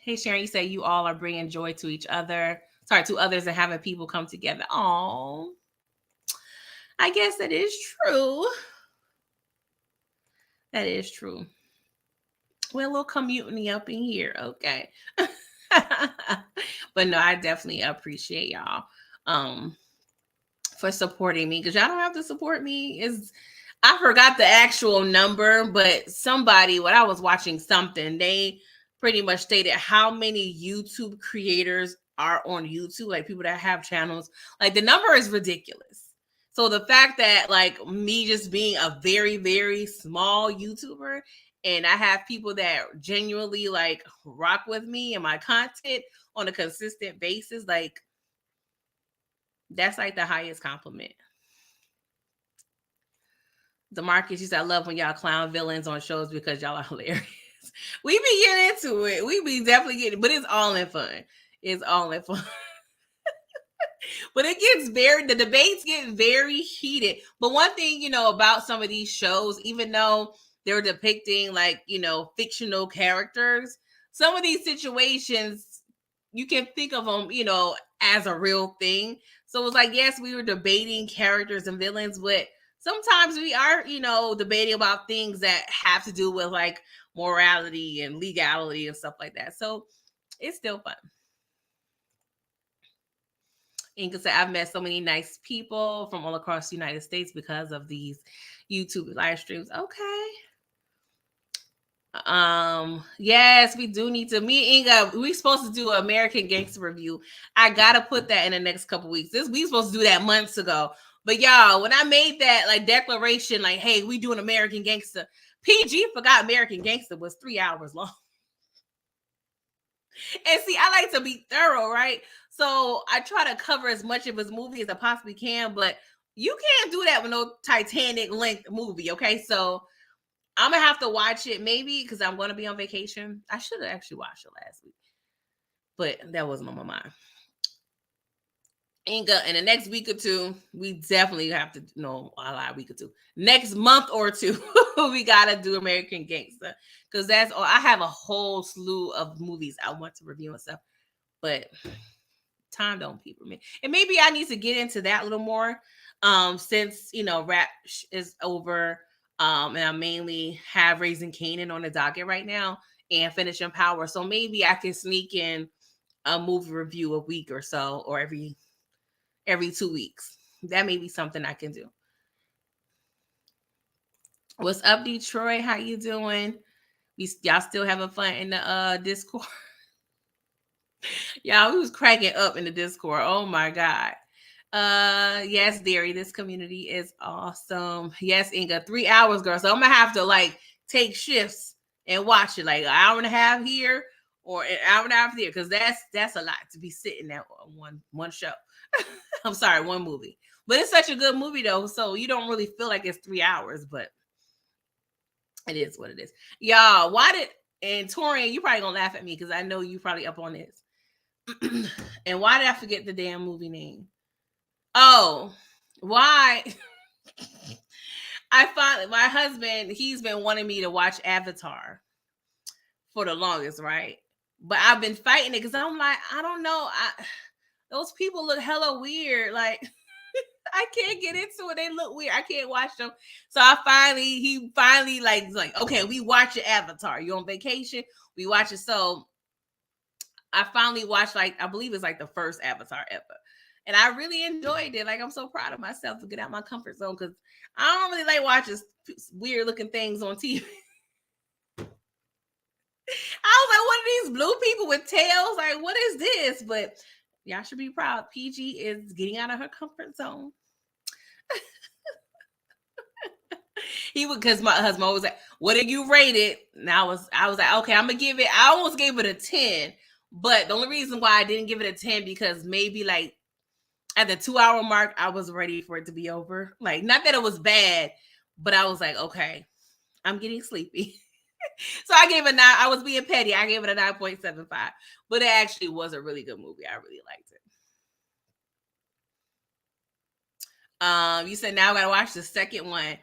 Hey Sharon, you say you all are bringing joy to each other. Sorry, to others and having people come together. Oh, I guess that is true. That is true. We're a little community up in here. Okay. But no, I definitely appreciate y'all for supporting me because y'all don't have to support me. I forgot the actual number, but somebody, when I was watching something, they pretty much stated how many YouTube creators are on YouTube, like people that have channels. Like the number is ridiculous. So the fact that like me just being a very, very small YouTuber and I have people that genuinely like rock with me and my content on a consistent basis, like that's like the highest compliment. DeMarcus, you said, I love when y'all clown villains on shows because y'all are hilarious. We be getting into it. We be definitely getting, but it's all in fun. It's all in fun. But the debates get very heated. But one thing, about some of these shows, even though they're depicting like, fictional characters, some of these situations, you can think of them, as a real thing. So it's like, yes, we were debating characters and villains, but sometimes we are, debating about things that have to do with like morality and legality and stuff like that. So it's still fun. Inga said, I've met so many nice people from all across the United States because of these YouTube live streams. Okay. Yes, we do need to. Me and Inga, we supposed to do an American Gangster review. I gotta put that in the next couple weeks. We supposed to do that months ago. But y'all, when I made that like declaration, like, hey, we do an American Gangster, PG forgot American Gangster was 3 hours long. And see, I like to be thorough, right? So I try to cover as much of his movie as I possibly can, but you can't do that with no Titanic length movie, okay? So I'm gonna have to watch it maybe because I'm gonna be on vacation. I should have actually watched it last week, but that wasn't on my mind. Inga, in the next week or two, we definitely have to, no, a lot, week or two. Next month or two, we gotta do American Gangster. Because that's all. I have a whole slew of movies I want to review and stuff. But time don't keep me. And maybe I need to get into that a little more. Since rap is over. And I mainly have Raising Kanan on the docket right now and Finishing Power. So maybe I can sneak in a movie review a week or so, or every 2 weeks. That may be something I can do. What's up, Detroit? How you doing? Y'all still having fun in the Discord? Y'all, we was cracking up in the Discord. Oh my God. Yes, Derry, this community is awesome. Yes, Inga, 3 hours, girl. So I'm gonna have to like take shifts and watch it, like an hour and a half here or an hour and a half there, because that's a lot to be sitting at one show. I'm sorry, one movie. But it's such a good movie though, so you don't really feel like it's 3 hours, but it is what it is. Y'all, and Torian, you probably gonna laugh at me because I know you probably up on this. And why did I forget the damn movie name? Oh, why? My husband, he's been wanting me to watch Avatar for the longest, right? But I've been fighting it because I'm like, I don't know. Those people look hella weird. Like, I can't get into it. They look weird. I can't watch them. So he finally like okay, we watch your Avatar. You on vacation? We watch it. So I finally watched, like, I believe it's like the first Avatar ever. And I really enjoyed it. Like, I'm so proud of myself to get out my comfort zone because I don't really like watching weird looking things on TV. I was like, what are these blue people with tails? Like, what is this? But y'all should be proud. PG is getting out of her comfort zone. He would, because my husband was like, what did you rate it? And I was like, okay, I'm gonna give it. I almost gave it a 10, but the only reason why I didn't give it a 10 because maybe like at the 2-hour mark, I was ready for it to be over. Like, not that it was bad, but I was like, okay, I'm getting sleepy. So I gave it 9. I was being petty. I gave it a 9.75, but it actually was a really good movie. I really liked it. You said now I gotta watch the second one.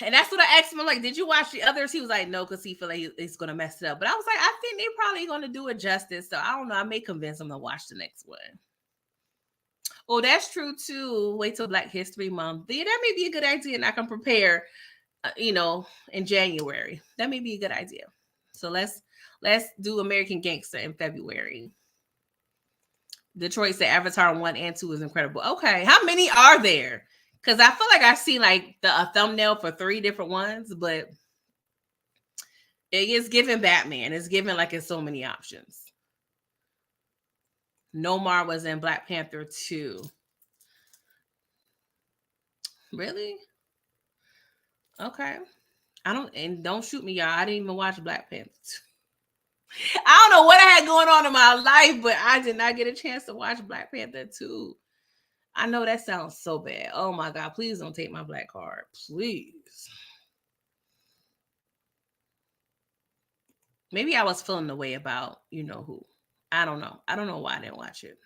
And that's what I asked him. I'm like, did you watch the others? He was like, no, because he feel like he's going to mess it up. But I was like, I think they're probably going to do it justice. So I don't know. I may convince him to watch the next one. Oh, that's true too. Wait till Black History Month. Yeah, that may be a good idea. And I can prepare, in January. That may be a good idea. So let's do American Gangster in February. Detroit said Avatar 1 and 2 is incredible. Okay. How many are there? Because I feel like I see like a thumbnail for 3 different ones, but it is giving Batman. It's giving like it's so many options. Nomar was in Black Panther 2. Really? Okay. Don't shoot me, y'all. I didn't even watch Black Panther 2. I don't know what I had going on in my life, but I did not get a chance to watch Black Panther 2. I know that sounds so bad. Oh my God, please don't take my black card. Please. Maybe I was feeling the way about who. I don't know. I don't know why I didn't watch it.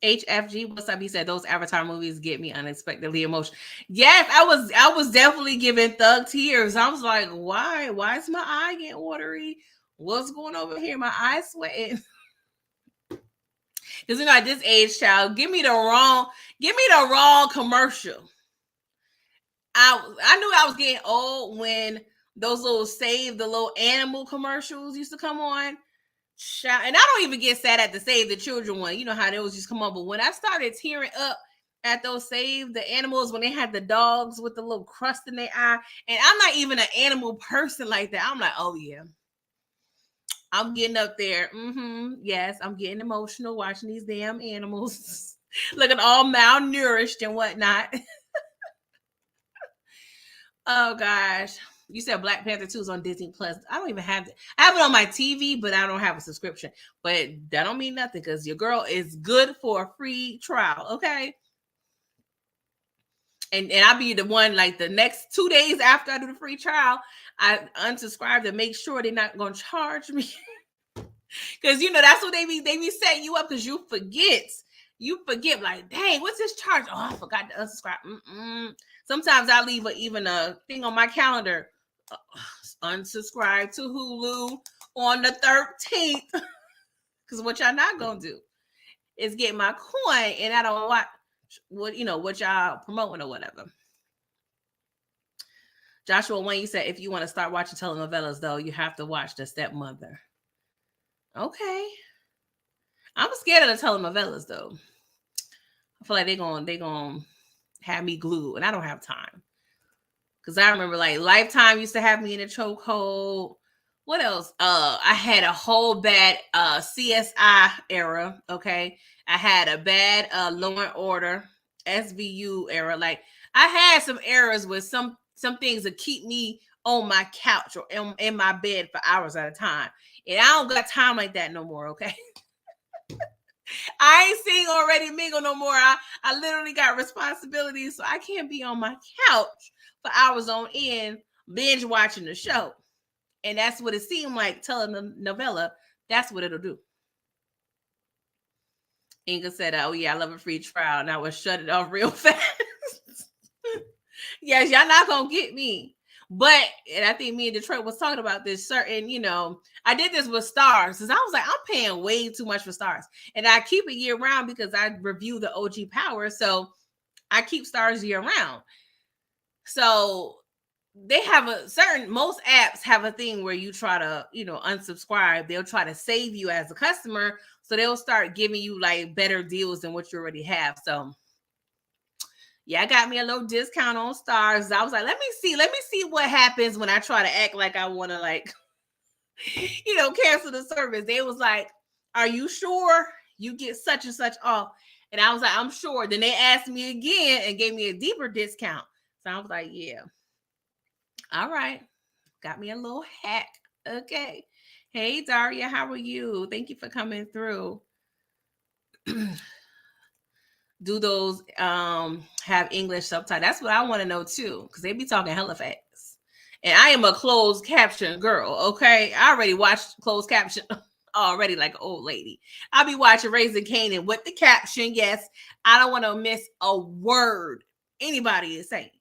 HFG, what's up? He said those Avatar movies get me unexpectedly emotional. Yes, I was definitely giving thug tears. I was like, why? Why is my eye getting watery? What's going over here? My eye's sweating. Because at this age, child, give me the wrong commercial. I knew I was getting old when those little Save the Little Animal commercials used to come on. And I don't even get sad at the Save the Children one. You know how those just come up. But when I started tearing up at those Save the Animals, when they had the dogs with the little crust in their eye, and I'm not even an animal person like that. I'm like, oh yeah, I'm getting up there. Yes, I'm getting emotional watching these damn animals looking all malnourished and whatnot. Oh gosh. You said Black Panther 2 is on Disney Plus. I don't even have it. I have it on my TV, but I don't have a subscription. But that don't mean nothing because your girl is good for a free trial. Okay. And I'll be the one like the next 2 days after I do the free trial, I unsubscribe to make sure they're not gonna charge me. Because you know that's what they be setting you up because you forget. You forget, like, dang, what's this charge? Oh, I forgot to unsubscribe. Sometimes I leave even a thing on my calendar. Unsubscribe to Hulu on the 13th. Because what y'all not gonna do is get my coin, and I don't watch what y'all promoting or whatever. Joshua Wayne, you said if you want to start watching telenovelas, though, you have to watch The Stepmother. Okay. I'm scared of the telenovelas, though. I feel like they gonna have me glued, and I don't have time. Because I remember, like, Lifetime used to have me in a chokehold. What else? I had a whole bad CSI era. Okay, I had a bad Law and Order SVU era. Like, I had some eras with some things that keep me on my couch or in my bed for hours at a time, and I don't got time like that no more. Okay. I ain't seeing Already Mingle no more. I literally got responsibilities, so I can't be on my couch for hours on end binge watching the show. And that's what it seemed like, telenovela. That's what it'll do. Inga said, oh yeah, I love a free trial. And I would shut it off real fast. Yes, y'all not going to get me. But, and I think me and Detroit was talking about this certain, I did this with Stars. Because I was like, I'm paying way too much for Stars. And I keep it year round because I review the OG Power. So I keep Stars year round. So they have most apps have a thing where you try to, unsubscribe. They'll try to save you as a customer. So they'll start giving you like better deals than what you already have. So yeah, I got me a little discount on Stars. I was like, let me see what happens when I try to act like I want to, like, cancel the service. They was like, are you sure you get such and such off? And I was like, I'm sure. Then they asked me again and gave me a deeper discount. So I was like, yeah. All right. Got me a little hack. Okay. Hey, Daria, how are you? Thank you for coming through. Do those have English subtitles? That's what I want to know too, because they be talking hella fast. And I am a closed caption girl, okay? I already watched closed caption already, like an old lady. I'll be watching Raising Kanan with the caption. Yes, I don't want to miss a word anybody is saying.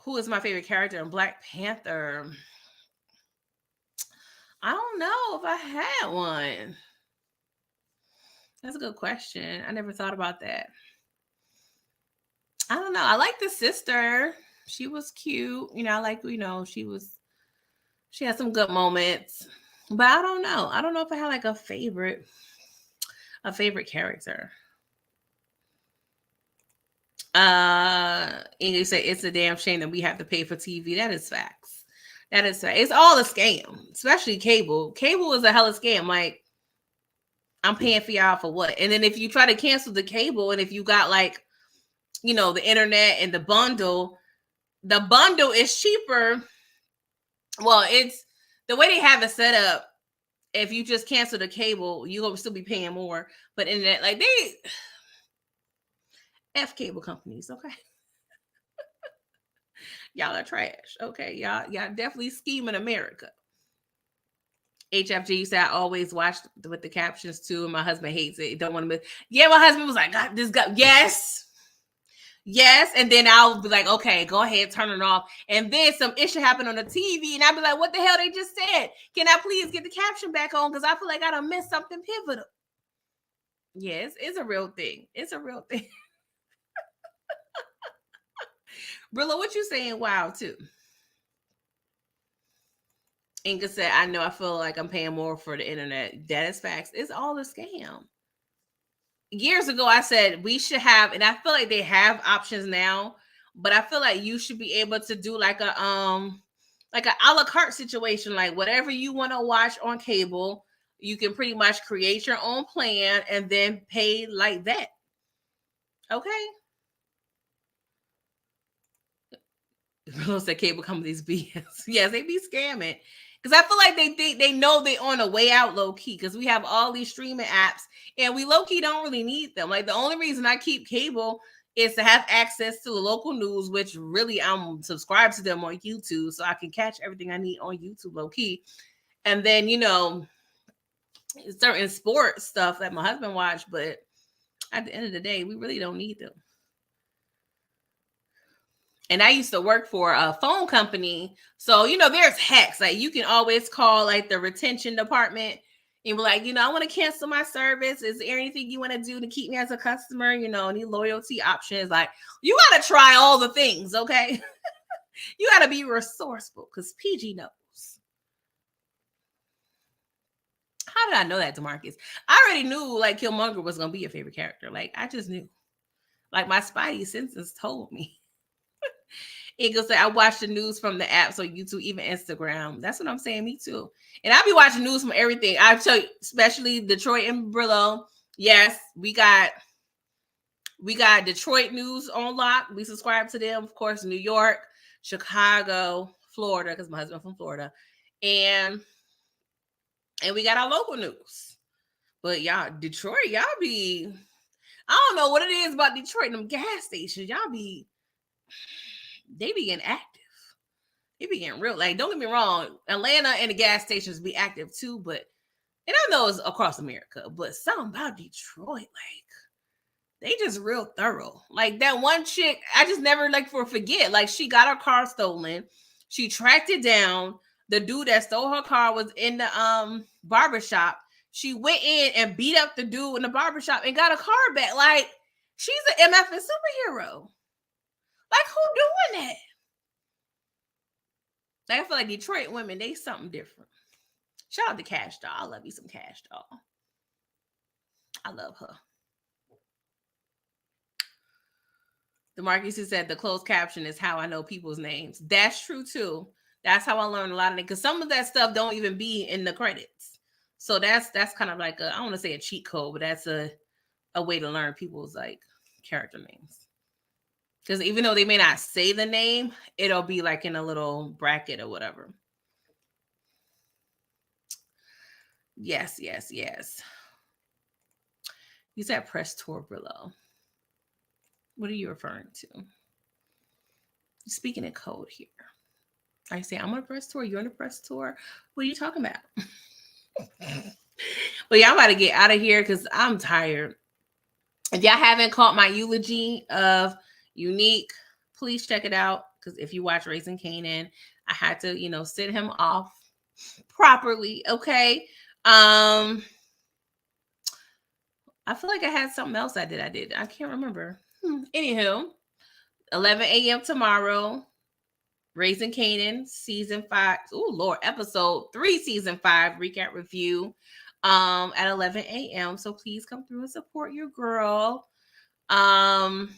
Who is my favorite character in Black Panther? I don't know if I had one. That's a good question. I never thought about that. I don't know. I like the sister. She was cute. I like, she had some good moments. But I don't know. I don't know if I had like a favorite character. English say it's a damn shame that we have to pay for TV. That is facts. That is facts. It's all a scam, especially cable. Cable is a hella scam. Like, I'm paying for y'all for what? And then if you try to cancel the cable, and if you got like, the internet and the bundle is cheaper. Well, it's the way they have it set up. If you just cancel the cable, you're gonna still be paying more. But internet, like, they F cable companies, okay? Y'all are trash. Okay, y'all definitely scheming America. HFG said I always watch with the captions too, and my husband hates it. Don't want to miss. Yeah, my husband was like, God, this guy, yes, and then I'll be like, okay, go ahead, turn it off. And then some issue happened on the TV, and I'll be like, what the hell they just said? Can I please get the caption back on? Because I feel like I done missed something pivotal. Yes, it's a real thing. It's a real thing. Brillo, what you saying? Wow, too. Inga said, I know, I feel like I'm paying more for the internet. That is facts. It's all a scam. Years ago, I said we should have, and I feel like they have options now, but I feel like you should be able to do like a la carte situation, like whatever you want to watch on cable, you can pretty much create your own plan and then pay like that. Okay. Said cable companies BS. Yes, they be scamming. Because I feel like they think they know they're on a way out low key, because we have all these streaming apps and we low key don't really need them. Like, the only reason I keep cable is to have access to the local news, which really I'm subscribed to them on YouTube, so I can catch everything I need on YouTube low key. And then, you know, certain sports stuff that my husband watched, but at the end of the day, we really don't need them. And I used to work for a phone company. So, you know, there's hacks. Like you can always call like the retention department and be like, you know, I want to cancel my service. Is there anything you want to do to keep me as a customer? You know, any loyalty options? Like you got to try all the things, okay? You got to be resourceful because PG knows. How did I know that, DeMarcus? I already knew like Killmonger was going to be your favorite character. Like I just knew. Like my spidey senses told me. Eagle said, I watch the news from the app, so YouTube, even Instagram. That's what I'm saying. Me too. And I be watching news from everything. I tell you, especially Detroit and Brillo. Yes, we got Detroit news on lock. We subscribe to them. Of course, New York, Chicago, Florida, because my husband's from Florida. And we got our local news. But y'all, Detroit, y'all be, I don't know what it is about Detroit and them gas stations. Y'all be, they be getting active. They be getting real. Like, don't get me wrong, Atlanta and the gas stations be active too, but, and I know it's across America, but something about Detroit, like, they just real thorough. Like that one chick, I just never like forget. Like she got her car stolen. She tracked it down. The dude that stole her car was in the barbershop. She went in and beat up the dude in the barbershop and got a car back. Like she's an MF superhero. Like who doing that? Like, I feel like Detroit women, they something different. Shout out to Cash Doll. I love you some Cash Doll. I love her. DeMarcus said the closed caption is how I know people's names. That's true too. That's how I learned a lot of it because some of that stuff don't even be in the credits. So that's kind of like I don't want to say a cheat code, but that's a way to learn people's like character names. Because even though they may not say the name, it'll be like in a little bracket or whatever. Yes. You said press tour below. What are you referring to? You're speaking in code here. I say I'm on a press tour. You're on a press tour. What are you talking about? But y'all about to get out of here because I'm tired. If y'all haven't caught my eulogy of Unique, please check it out. Because if you watch Raising Kanan, I had to, you know, send him off properly. Okay. I feel like I had something else I did. I can't remember. Anywho, 11 a.m. tomorrow. Raising Kanan, season 5. Oh Lord, episode 3, season 5 recap review. At 11 a.m. So please come through and support your girl. That's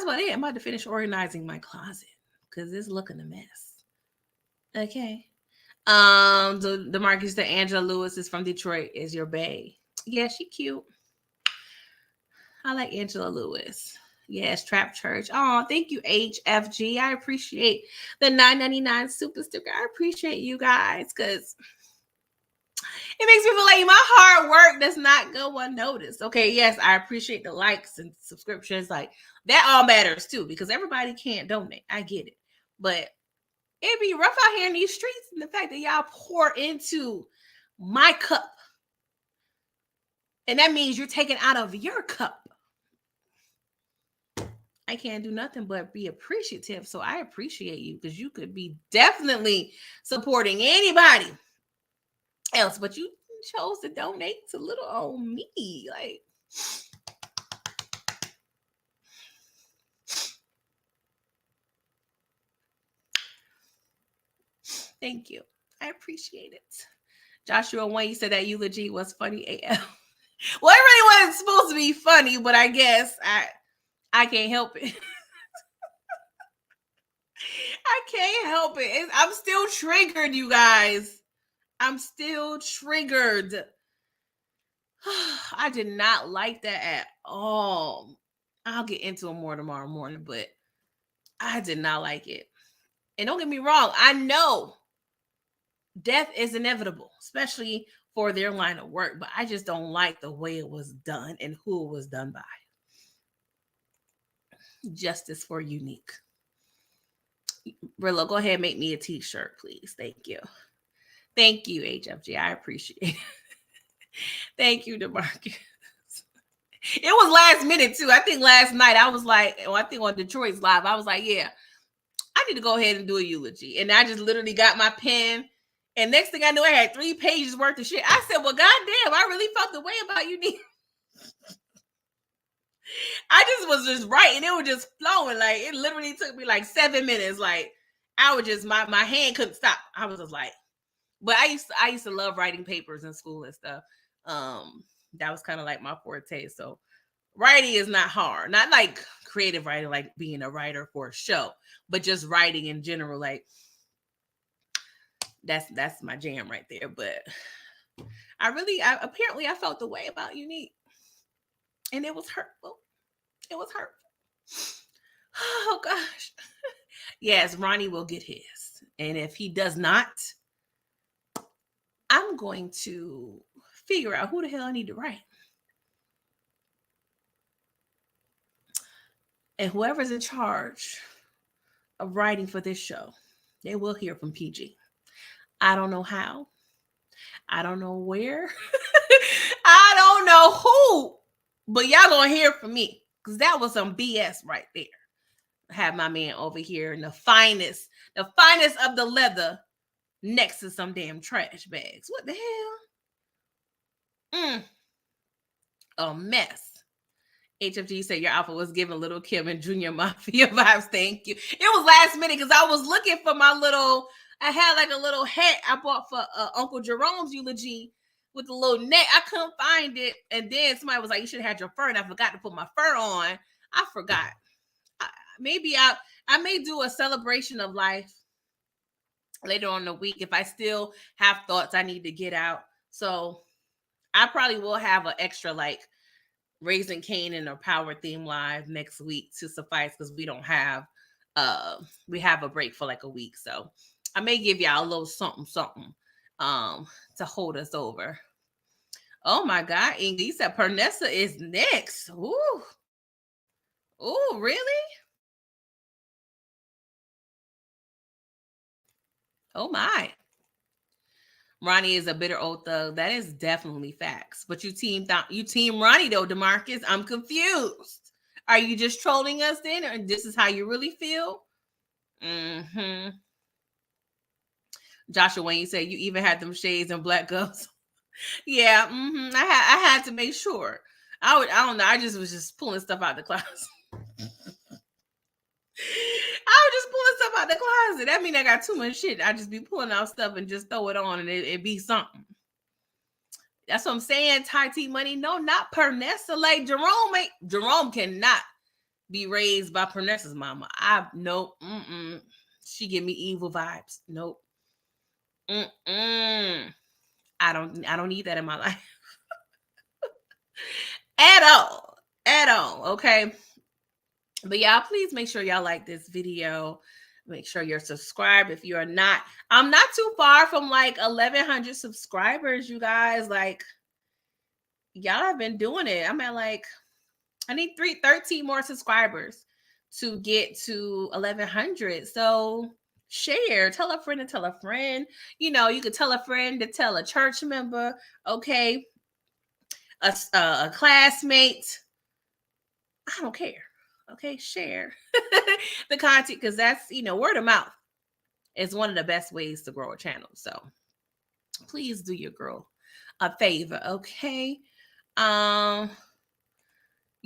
about it. I'm about to finish organizing my closet because it's looking a mess. Okay. The Marcus that Angela Lewis is from Detroit is your bae. Yeah, she cute. I like Angela Lewis. Yes, Trap Church. Oh, thank you, HFG. I appreciate the $9.99 super sticker. I appreciate you guys because it makes me feel like my hard work does not go unnoticed. Okay, yes, I appreciate the likes and subscriptions. Like that all matters too because everybody can't donate. I get it, but it'd be rough out here in these streets, and the fact that y'all pour into my cup, and that means you're taking out of your cup. I can't do nothing but be appreciative. So I appreciate you because you could be definitely supporting anybody else, but you chose to donate to little old me. Like, thank you. I appreciate it. Joshua, when you said that eulogy was funny AF. Well, it really wasn't supposed to be funny, but I guess I can't help it. I can't help it. I'm still triggered, you guys. I'm still triggered. I did not like that at all. I'll get into it more tomorrow morning, but I did not like it. And don't get me wrong, I know death is inevitable, especially for their line of work, but I just don't like the way it was done and who it was done by. Justice for Unique. Brillo, go ahead and make me a t-shirt, please. Thank you. Thank you, HFG. I appreciate it. Thank you, DeMarcus. It was last minute too. I think last night I was like, I think on Detroit's Live, I was like, yeah, I need to go ahead and do a eulogy. And I just literally got my pen. And next thing I knew, I had 3 pages worth of shit. I said, well, goddamn, I really felt the way about you. I just was just writing. It was just flowing. Like, it literally took me like 7 minutes. Like, I was just, my hand couldn't stop. I was just like, but I used to love writing papers in school and stuff. That was kind of like my forte. So writing is not hard. Not like creative writing, like being a writer for a show, but just writing in general. Like, that's my jam right there. But apparently I felt the way about Unique, and it was hurtful. It was hurtful. Oh gosh. Yes, Ronnie will get his, and if he does not, I'm going to figure out who the hell I need to write. And whoever's in charge of writing for this show, they will hear from PG. I don't know how. I don't know where. I don't know who. But y'all gonna hear from me. Because that was some BS right there. I have my man over here in the finest of the leather next to some damn trash bags. What the hell? A mess. HFG said your outfit was giving Little Kim and Junior Mafia vibes. Thank you. It was last minute because I was looking for my little, I had like a little hat I bought for Uncle Jerome's eulogy with the little neck. I couldn't find it. And then somebody was like, you should have had your fur. And I forgot to put my fur on. I forgot. Maybe I may do a celebration of life later on in the week if I still have thoughts I need to get out. So I probably will have an extra like Raising Kanan or Power Theme Live next week to suffice because we don't have we have a break for like a week. So I may give y'all a little something to hold us over. Oh my God, Inga, you said Pernessa is next. Ooh. Ooh, really? Oh my. Ronnie is a bitter old thug. That is definitely facts. But you team Ronnie though, DeMarcus. I'm confused. Are you just trolling us then, or this is how you really feel? Mm-hmm. Joshua, when you say you even had them shades and black gloves. Yeah, mm-hmm. I had to make sure. I don't know. I just was just pulling stuff out the closet. I was just pulling stuff out the closet. That mean I got too much shit. I just be pulling out stuff and just throw it on and it be something. That's what I'm saying. Ty T Money. No, not Pernessa. Like Jerome cannot be raised by Pernessa's mama. Nope. She give me evil vibes. Nope. I don't need that in my life. At all. Okay. But y'all, please make sure y'all like this video. Make sure you're subscribed. If you're not, I'm not too far from like 1,100 subscribers, you guys. Like, y'all have been doing it. I'm at like, I need 13 more subscribers to get to 1,100. So share, tell a friend to tell a friend. You know, you could tell a friend to tell a church member. Okay. A classmate. I don't care. Okay, share the content because that's, word of mouth is one of the best ways to grow a channel. So please do your girl a favor, okay? You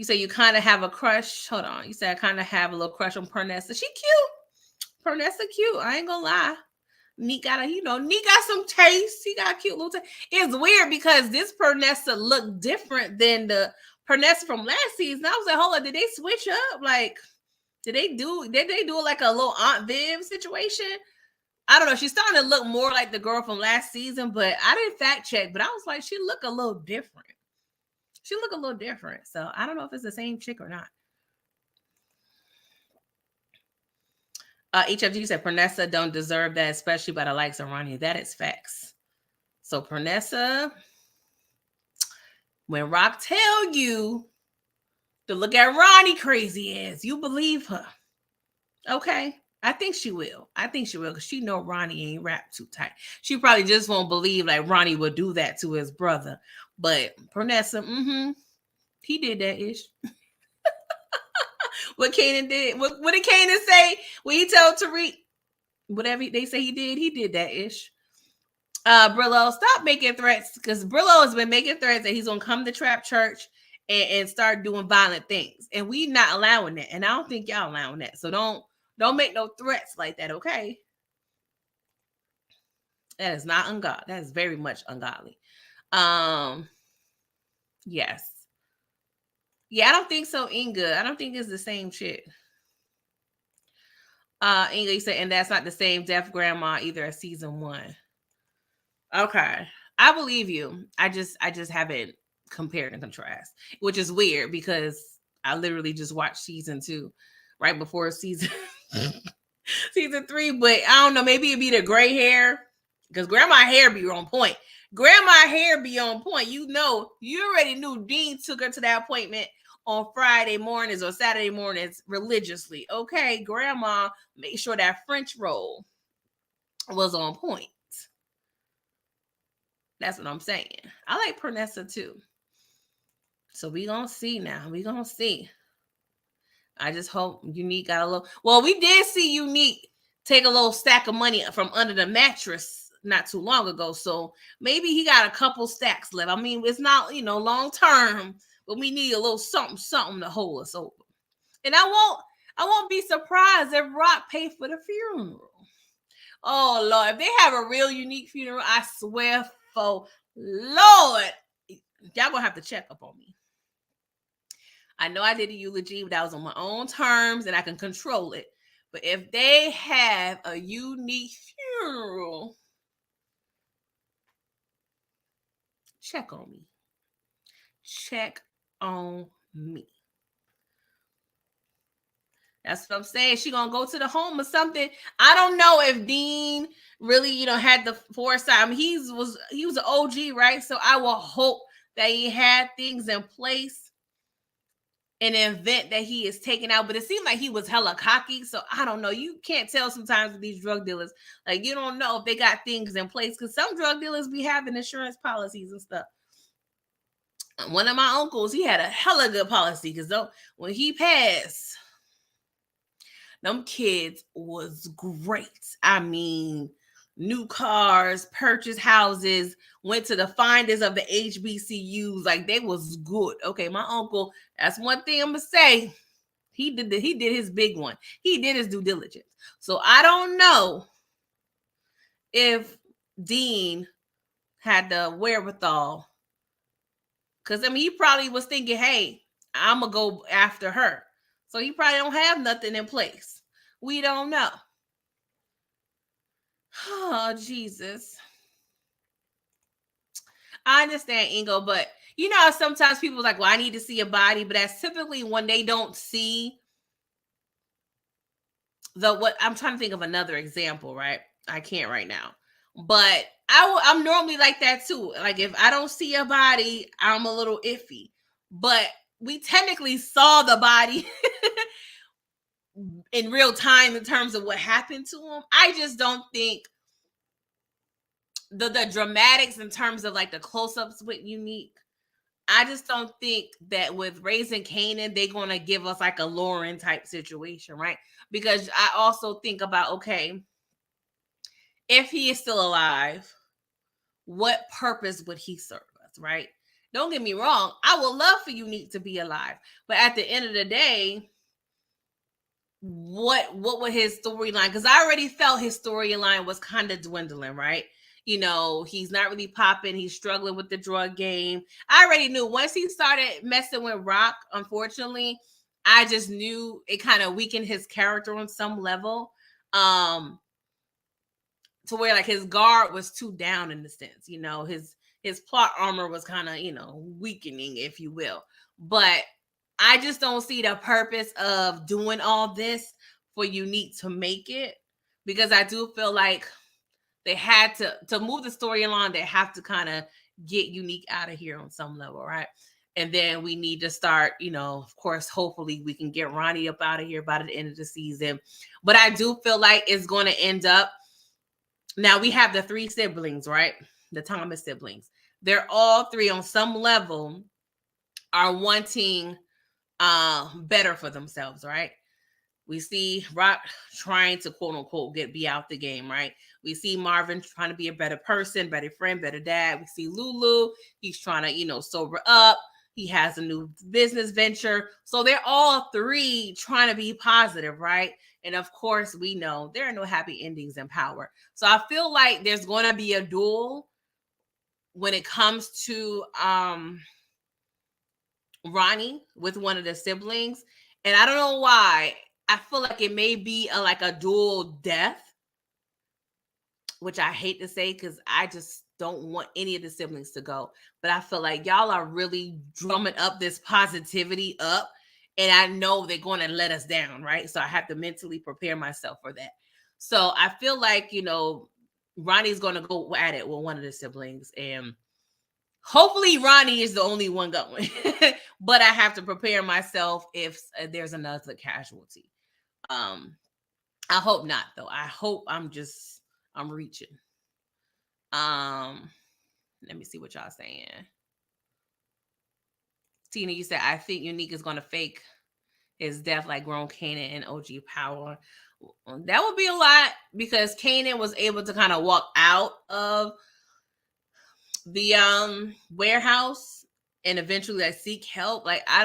say you kind of have a crush. Hold on. You said I kind of have a little crush on Pernessa. She cute. Pernessa cute. I ain't gonna lie. Neat got some taste. He got a cute little taste. It's weird because this Pernessa looked different than the Pernessa from last season. I was like, hold on, did they switch up? Like, did they do like a little Aunt Viv situation? I don't know. She's starting to look more like the girl from last season, but I didn't fact check, but I was like, she looked a little different. So I don't know if it's the same chick or not. HFG said Pernessa don't deserve that, especially by the likes of Ronnie. That is facts. So Pernessa, when Rock tell you to look at Ronnie crazy ass, you believe her. Okay. I think she will. I think she will because she know Ronnie ain't wrapped too tight. She probably just won't believe like Ronnie would do that to his brother. But Pernessa, he did that ish. What Kanan did? What did Kanan say when he told Tariq? Whatever they say he did that ish. Brillo, stop making threats because Brillo has been making threats that he's gonna come to Trap Church and start doing violent things, and we not allowing that. And I don't think y'all allowing that. So don't make no threats like that, okay? That is not ungodly. That is very much ungodly. Yes. Yeah, I don't think so, Inga. I don't think it's the same shit. Inga, you said, and that's not the same Deaf Grandma either as season 1. Okay. I believe you. I just haven't compared and contrast, which is weird because I literally just watched season 2 right before season 3. But I don't know, maybe it'd be the gray hair because grandma hair be on point. Grandma hair be on point. You know, you already knew Dean took her to that appointment on Friday mornings or Saturday mornings religiously. Okay, grandma made sure that French roll was on point. That's what I'm saying. I like Pernessa too. So we gonna see now. We gonna see. I just hope Unique got a little. Well, we did see Unique take a little stack of money from under the mattress not too long ago. So maybe he got a couple stacks left. I mean, it's not, long term, but we need a little something to hold us over. And I won't be surprised if Rock paid for the funeral. Oh Lord, if they have a real Unique funeral, I swear for Lord, y'all gonna have to check up on me. I know I did a eulogy, but that was on my own terms and I can control it. But if they have a Unique funeral, check on me. Check on me. That's what I'm saying. She gonna go to the home or something. I don't know if Dean really, had the foresight. I mean, he was an OG, right? So I will hope that he had things in place in the event that he is taken out. But it seemed like he was hella cocky. So I don't know. You can't tell sometimes with these drug dealers. Like, you don't know if they got things in place because some drug dealers be having insurance policies and stuff. One of my uncles, he had a hella good policy because when he passed, them kids was great. I mean, new cars, purchased houses, went to the finest of the HBCUs. Like, they was good. Okay, my uncle, that's one thing I'm gonna say. He did his big one. He did his due diligence. So I don't know if Dean had the wherewithal. Because I mean, he probably was thinking, hey, I'm gonna go after her. So he probably don't have nothing in place. We don't know. Oh, Jesus. I understand, Ingo, but sometimes people like, well, I need to see a body, but that's typically when they don't see what I'm trying to think of another example, right? I can't right now, but I'm normally like that too. Like if I don't see a body, I'm a little iffy, but we technically saw the body in real time in terms of what happened to him. I just don't think the dramatics in terms of like the close-ups with Unique. I just don't think that with Raising Kanan, they're going to give us like a Lauren type situation, right? Because I also think about, okay, if he is still alive, what purpose would he serve us, right? Don't get me wrong. I would love for Unique to be alive. But at the end of the day, what would his storyline? Because I already felt his storyline was kind of dwindling, right? He's not really popping. He's struggling with the drug game. I already knew once he started messing with Rock, unfortunately, I just knew it kind of weakened his character on some level. To where like his guard was too down in the sense, his plot armor was kind of, weakening, if you will. But I just don't see the purpose of doing all this for Unique to make it, because I do feel like they had to move the story along. They have to kind of get Unique out of here on some level, right? And then we need to start, of course, hopefully we can get Ronnie up out of here by the end of the season. But I do feel like it's going to end up. Now we have the 3 siblings, right? The Thomas siblings. They're all 3 on some level are wanting better for themselves, right? We see Rock trying to quote unquote be out the game, right? We see Marvin trying to be a better person, better friend, better dad. We see Lulu, he's trying to, sober up. He has a new business venture. So they're all 3 trying to be positive, right? And of course, we know there are no happy endings in power. So I feel like there's going to be a duel when it comes to Ronnie with one of the siblings. And I don't know why. I feel like it may be like a dual death, which I hate to say because I just don't want any of the siblings to go. But I feel like y'all are really drumming up this positivity up. And I know they're going to let us down, right? So I have to mentally prepare myself for that. So I feel like, Ronnie's going to go at it with one of the siblings. And hopefully Ronnie is the only one going. But I have to prepare myself if there's another casualty. I hope not, though. I hope I'm reaching. Let me see what y'all saying. Tina, you said I think Unique is gonna fake his death like grown Kanan and OG Power. That would be a lot because Kanan was able to kind of walk out of the warehouse and eventually seek help. Like I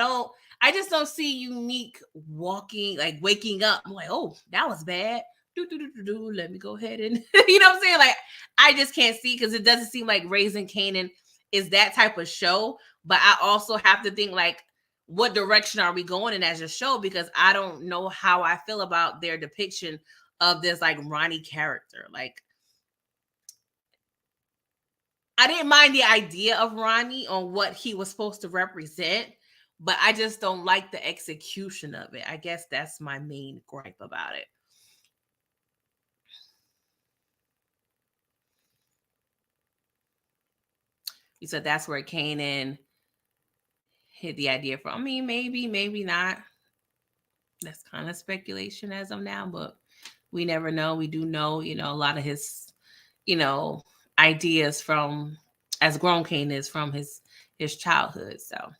just don't see Unique walking, like waking up. I'm like, oh, that was bad. Let me go ahead and you know what I'm saying? Like I just can't see because it doesn't seem like Raising Kanan is that type of show. But I also have to think like, what direction are we going in as a show? Because I don't know how I feel about their depiction of this like Ronnie character. Like I didn't mind the idea of Ronnie on what he was supposed to represent, but I just don't like the execution of it. I guess that's my main gripe about it. You said that's where Kanan hit the idea from. I mean, maybe not. That's kind of speculation as of now, but we never know. We do know, a lot of his, ideas from as grown Kanan is from his childhood. So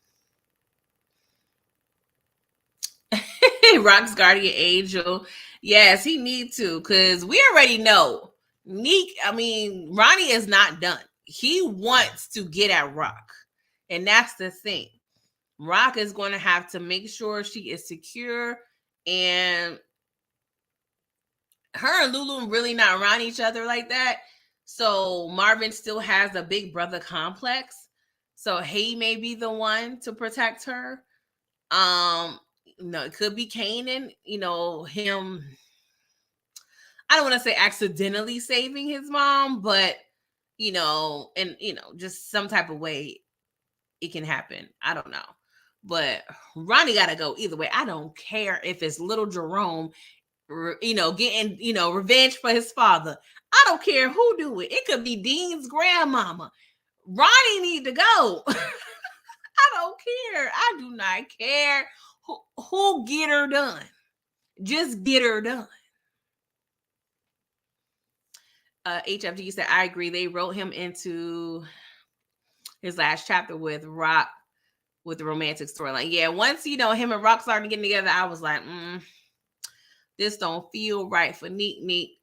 Rock's guardian angel. Yes, he need to, because we already know Ronnie is not done. He wants to get at Rock. And that's the thing. Rock is going to have to make sure she is secure, and her and Lulu really not around each other like that. So Marvin still has a big brother complex. So he may be the one to protect her. It could be Kanan, him. I don't want to say accidentally saving his mom, but just some type of way it can happen. I don't know. But Ronnie gotta go either way. I don't care if it's little Jerome, getting, revenge for his father. I don't care who do it. It could be Dean's grandmama. Ronnie need to go. I don't care. I do not care who get her done. Just get her done. HFG said, I agree. They wrote him into his last chapter with Rock with the romantic storyline. Yeah, once, him and Rock started getting together, I was like, this don't feel right for Neek.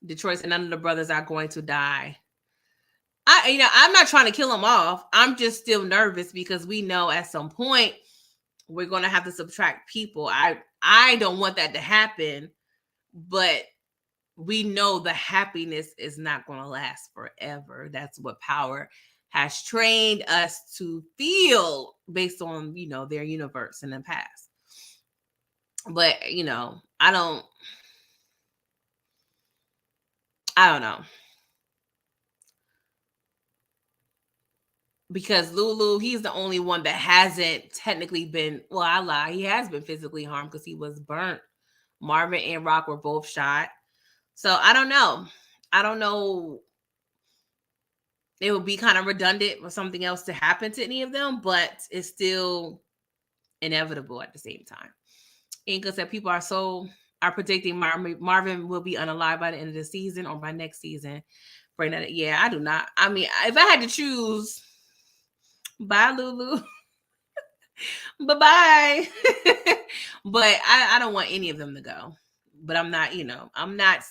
Detroit said none of the brothers are going to die. I'm not trying to kill them off. I'm just still nervous because we know at some point we're going to have to subtract people. I don't want that to happen, but we know the happiness is not going to last forever. That's what Power has trained us to feel based on, their universe in the past. But, I don't know. Because Lulu, he's the only one that hasn't technically been, well, I lie. He has been physically harmed because he was burnt. Marvin and Rock were both shot. So I don't know. it would be kind of redundant for something else to happen to any of them, but it's still inevitable at the same time. Inga said people are predicting Marvin will be unalive by the end of the season or by next season. Bring that. Yeah, I do not. I mean, if I had to choose, bye Lulu, bye bye. But I don't want any of them to go. But I'm not, I'm not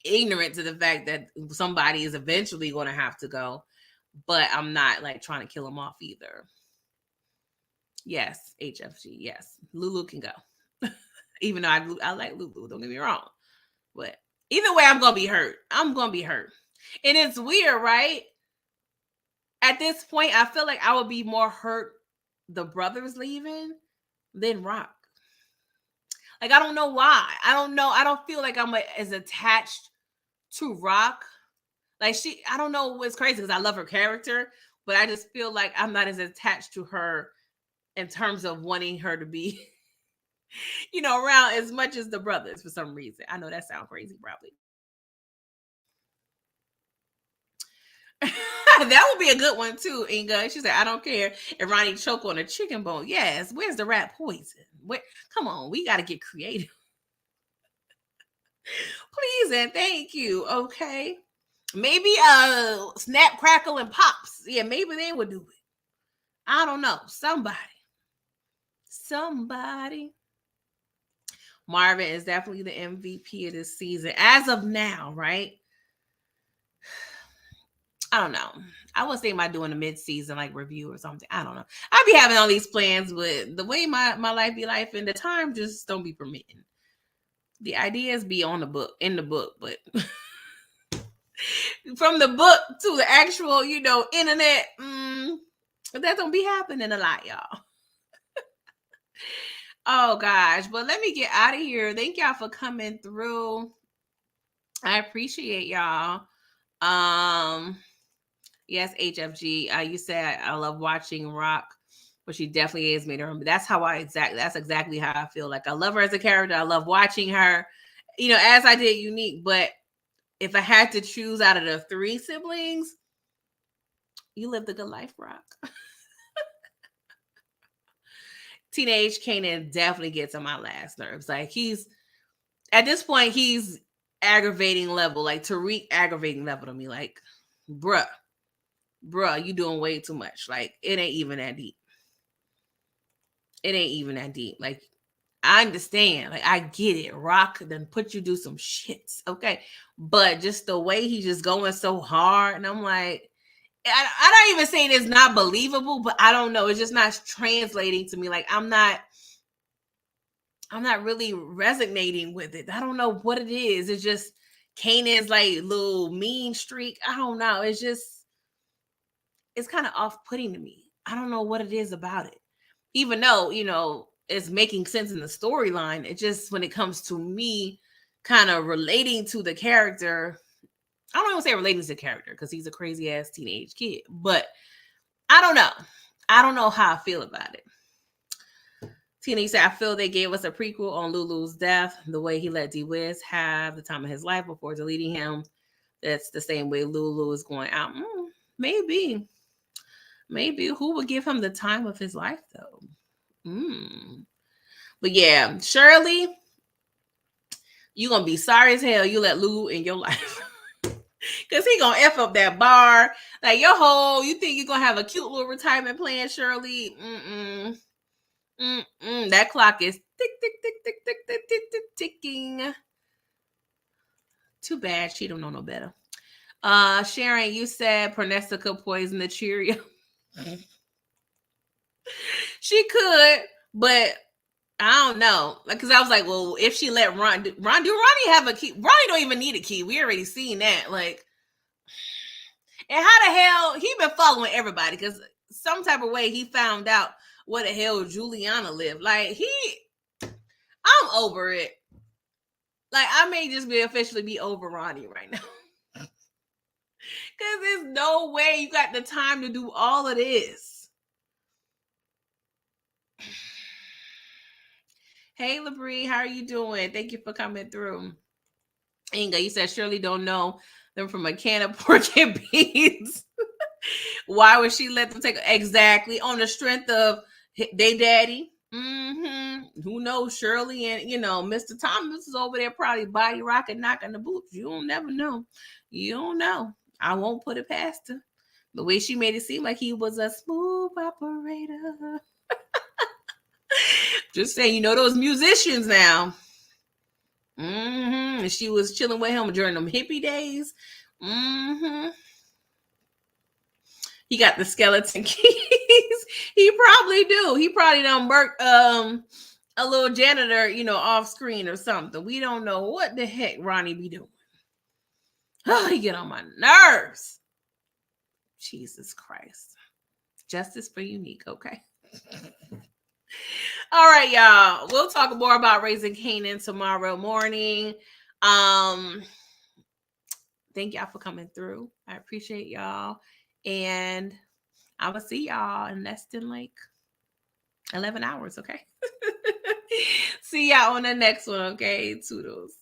ignorant to the fact that somebody is eventually going to have to go. But I'm not like trying to kill them off either. Yes, HFG. Yes, Lulu can go. Even though I like Lulu, don't get me wrong. But either way, I'm gonna be hurt. I'm gonna be hurt, and it's weird, right? At this point, I feel like I would be more hurt the brothers leaving than Rock. Like I don't know why. I don't know. I don't feel like I'm as attached to Rock. Like I don't know what's crazy because I love her character, but I just feel like I'm not as attached to her in terms of wanting her to be, around as much as the brothers for some reason. I know that sounds crazy, probably. That would be a good one too, Inga. She said, "I don't care if Ronnie choke on a chicken bone." Yes, where's the rat poison? Come on, we got to get creative. Please and thank you. Okay, maybe snap, crackle, and pops. Yeah, maybe they would do it. I don't know. Somebody. Marvin is definitely the MVP of this season as of now, right? I don't know. I was thinking about doing a mid-season like review or something. I don't know. I be having all these plans, but the way my life be life and the time just don't be permitting. The ideas be in the book, but from the book to the actual, internet, that don't be happening a lot, y'all. Oh gosh, but let me get out of here. Thank y'all for coming through. I appreciate y'all. Yes, HFG. You said I love watching Rock, but she definitely is made her. That's exactly how I feel. Like I love her as a character. I love watching her, as I did Unique. But if I had to choose out of the 3 siblings, you lived a good life, Rock. Teenage Kanan definitely gets on my last nerves. Like at this point, he's aggravating level, like Tariq aggravating level to me. Like, bruh, you doing way too much. Like, it ain't even that deep. Like, I understand. Like, I get it. Rock then put you do some shits. Okay. But just the way he's just going so hard. And I'm like, I don't even say it's not believable, but I don't know. It's just not translating to me. Like, I'm not really resonating with it. I don't know what it is. It's just Kanan's like little mean streak. I don't know. It's kind of off-putting to me. I don't know what it is about it. Even though, it's making sense in the storyline, it just, when it comes to me kind of relating to the character, I don't even say relating to the character because he's a crazy ass teenage kid, but I don't know. I don't know how I feel about it. Tina said, I feel they gave us a prequel on Lulu's death, the way he let D-Wiz have the time of his life before deleting him. That's the same way Lulu is going out. Maybe. Who would give him the time of his life, though? But yeah, Shirley, you going to be sorry as hell you let Lulu in your life. Because he going to F up that bar. Like, you think you're going to have a cute little retirement plan, Shirley? That clock is tick, tick, tick, tick, tick, tick, tick, tick, ticking. Too bad she don't know no better. Sharon, you said Pernessa could poison the Cheerio. She could, but I don't know. Because I was like, well, if she let Ronnie have a key? Ronnie don't even need a key. We already seen that. Like, and how the hell he been following everybody? Because some type of way he found out where the hell Juliana lived. Like, I'm over it. Like, I may just officially be over Ronnie right now. Because there's no way you got the time to do all of this. Hey, Labrie, how are you doing? Thank you for coming through. Inga, you said Shirley don't know them from a can of pork and beans. Why would she let them take exactly on the strength of they daddy? Who knows? Shirley and Mr. Thomas is over there probably body rocking, knocking the boots. You don't never know. You don't know. I won't put it past her. The way she made it seem like he was a smooth operator. Just saying, those musicians now. She was chilling with him during them hippie days. He got the skeleton keys. He probably do. He probably done work a little janitor, off screen or something. We don't know what the heck Ronnie be doing. Oh, he get on my nerves. Jesus Christ. Justice for Unique, okay? All right, y'all. We'll talk more about Raising Kanan tomorrow morning. Thank y'all for coming through. I appreciate y'all. And I will see y'all in less than 11 hours, okay? See y'all on the next one, okay? Toodles.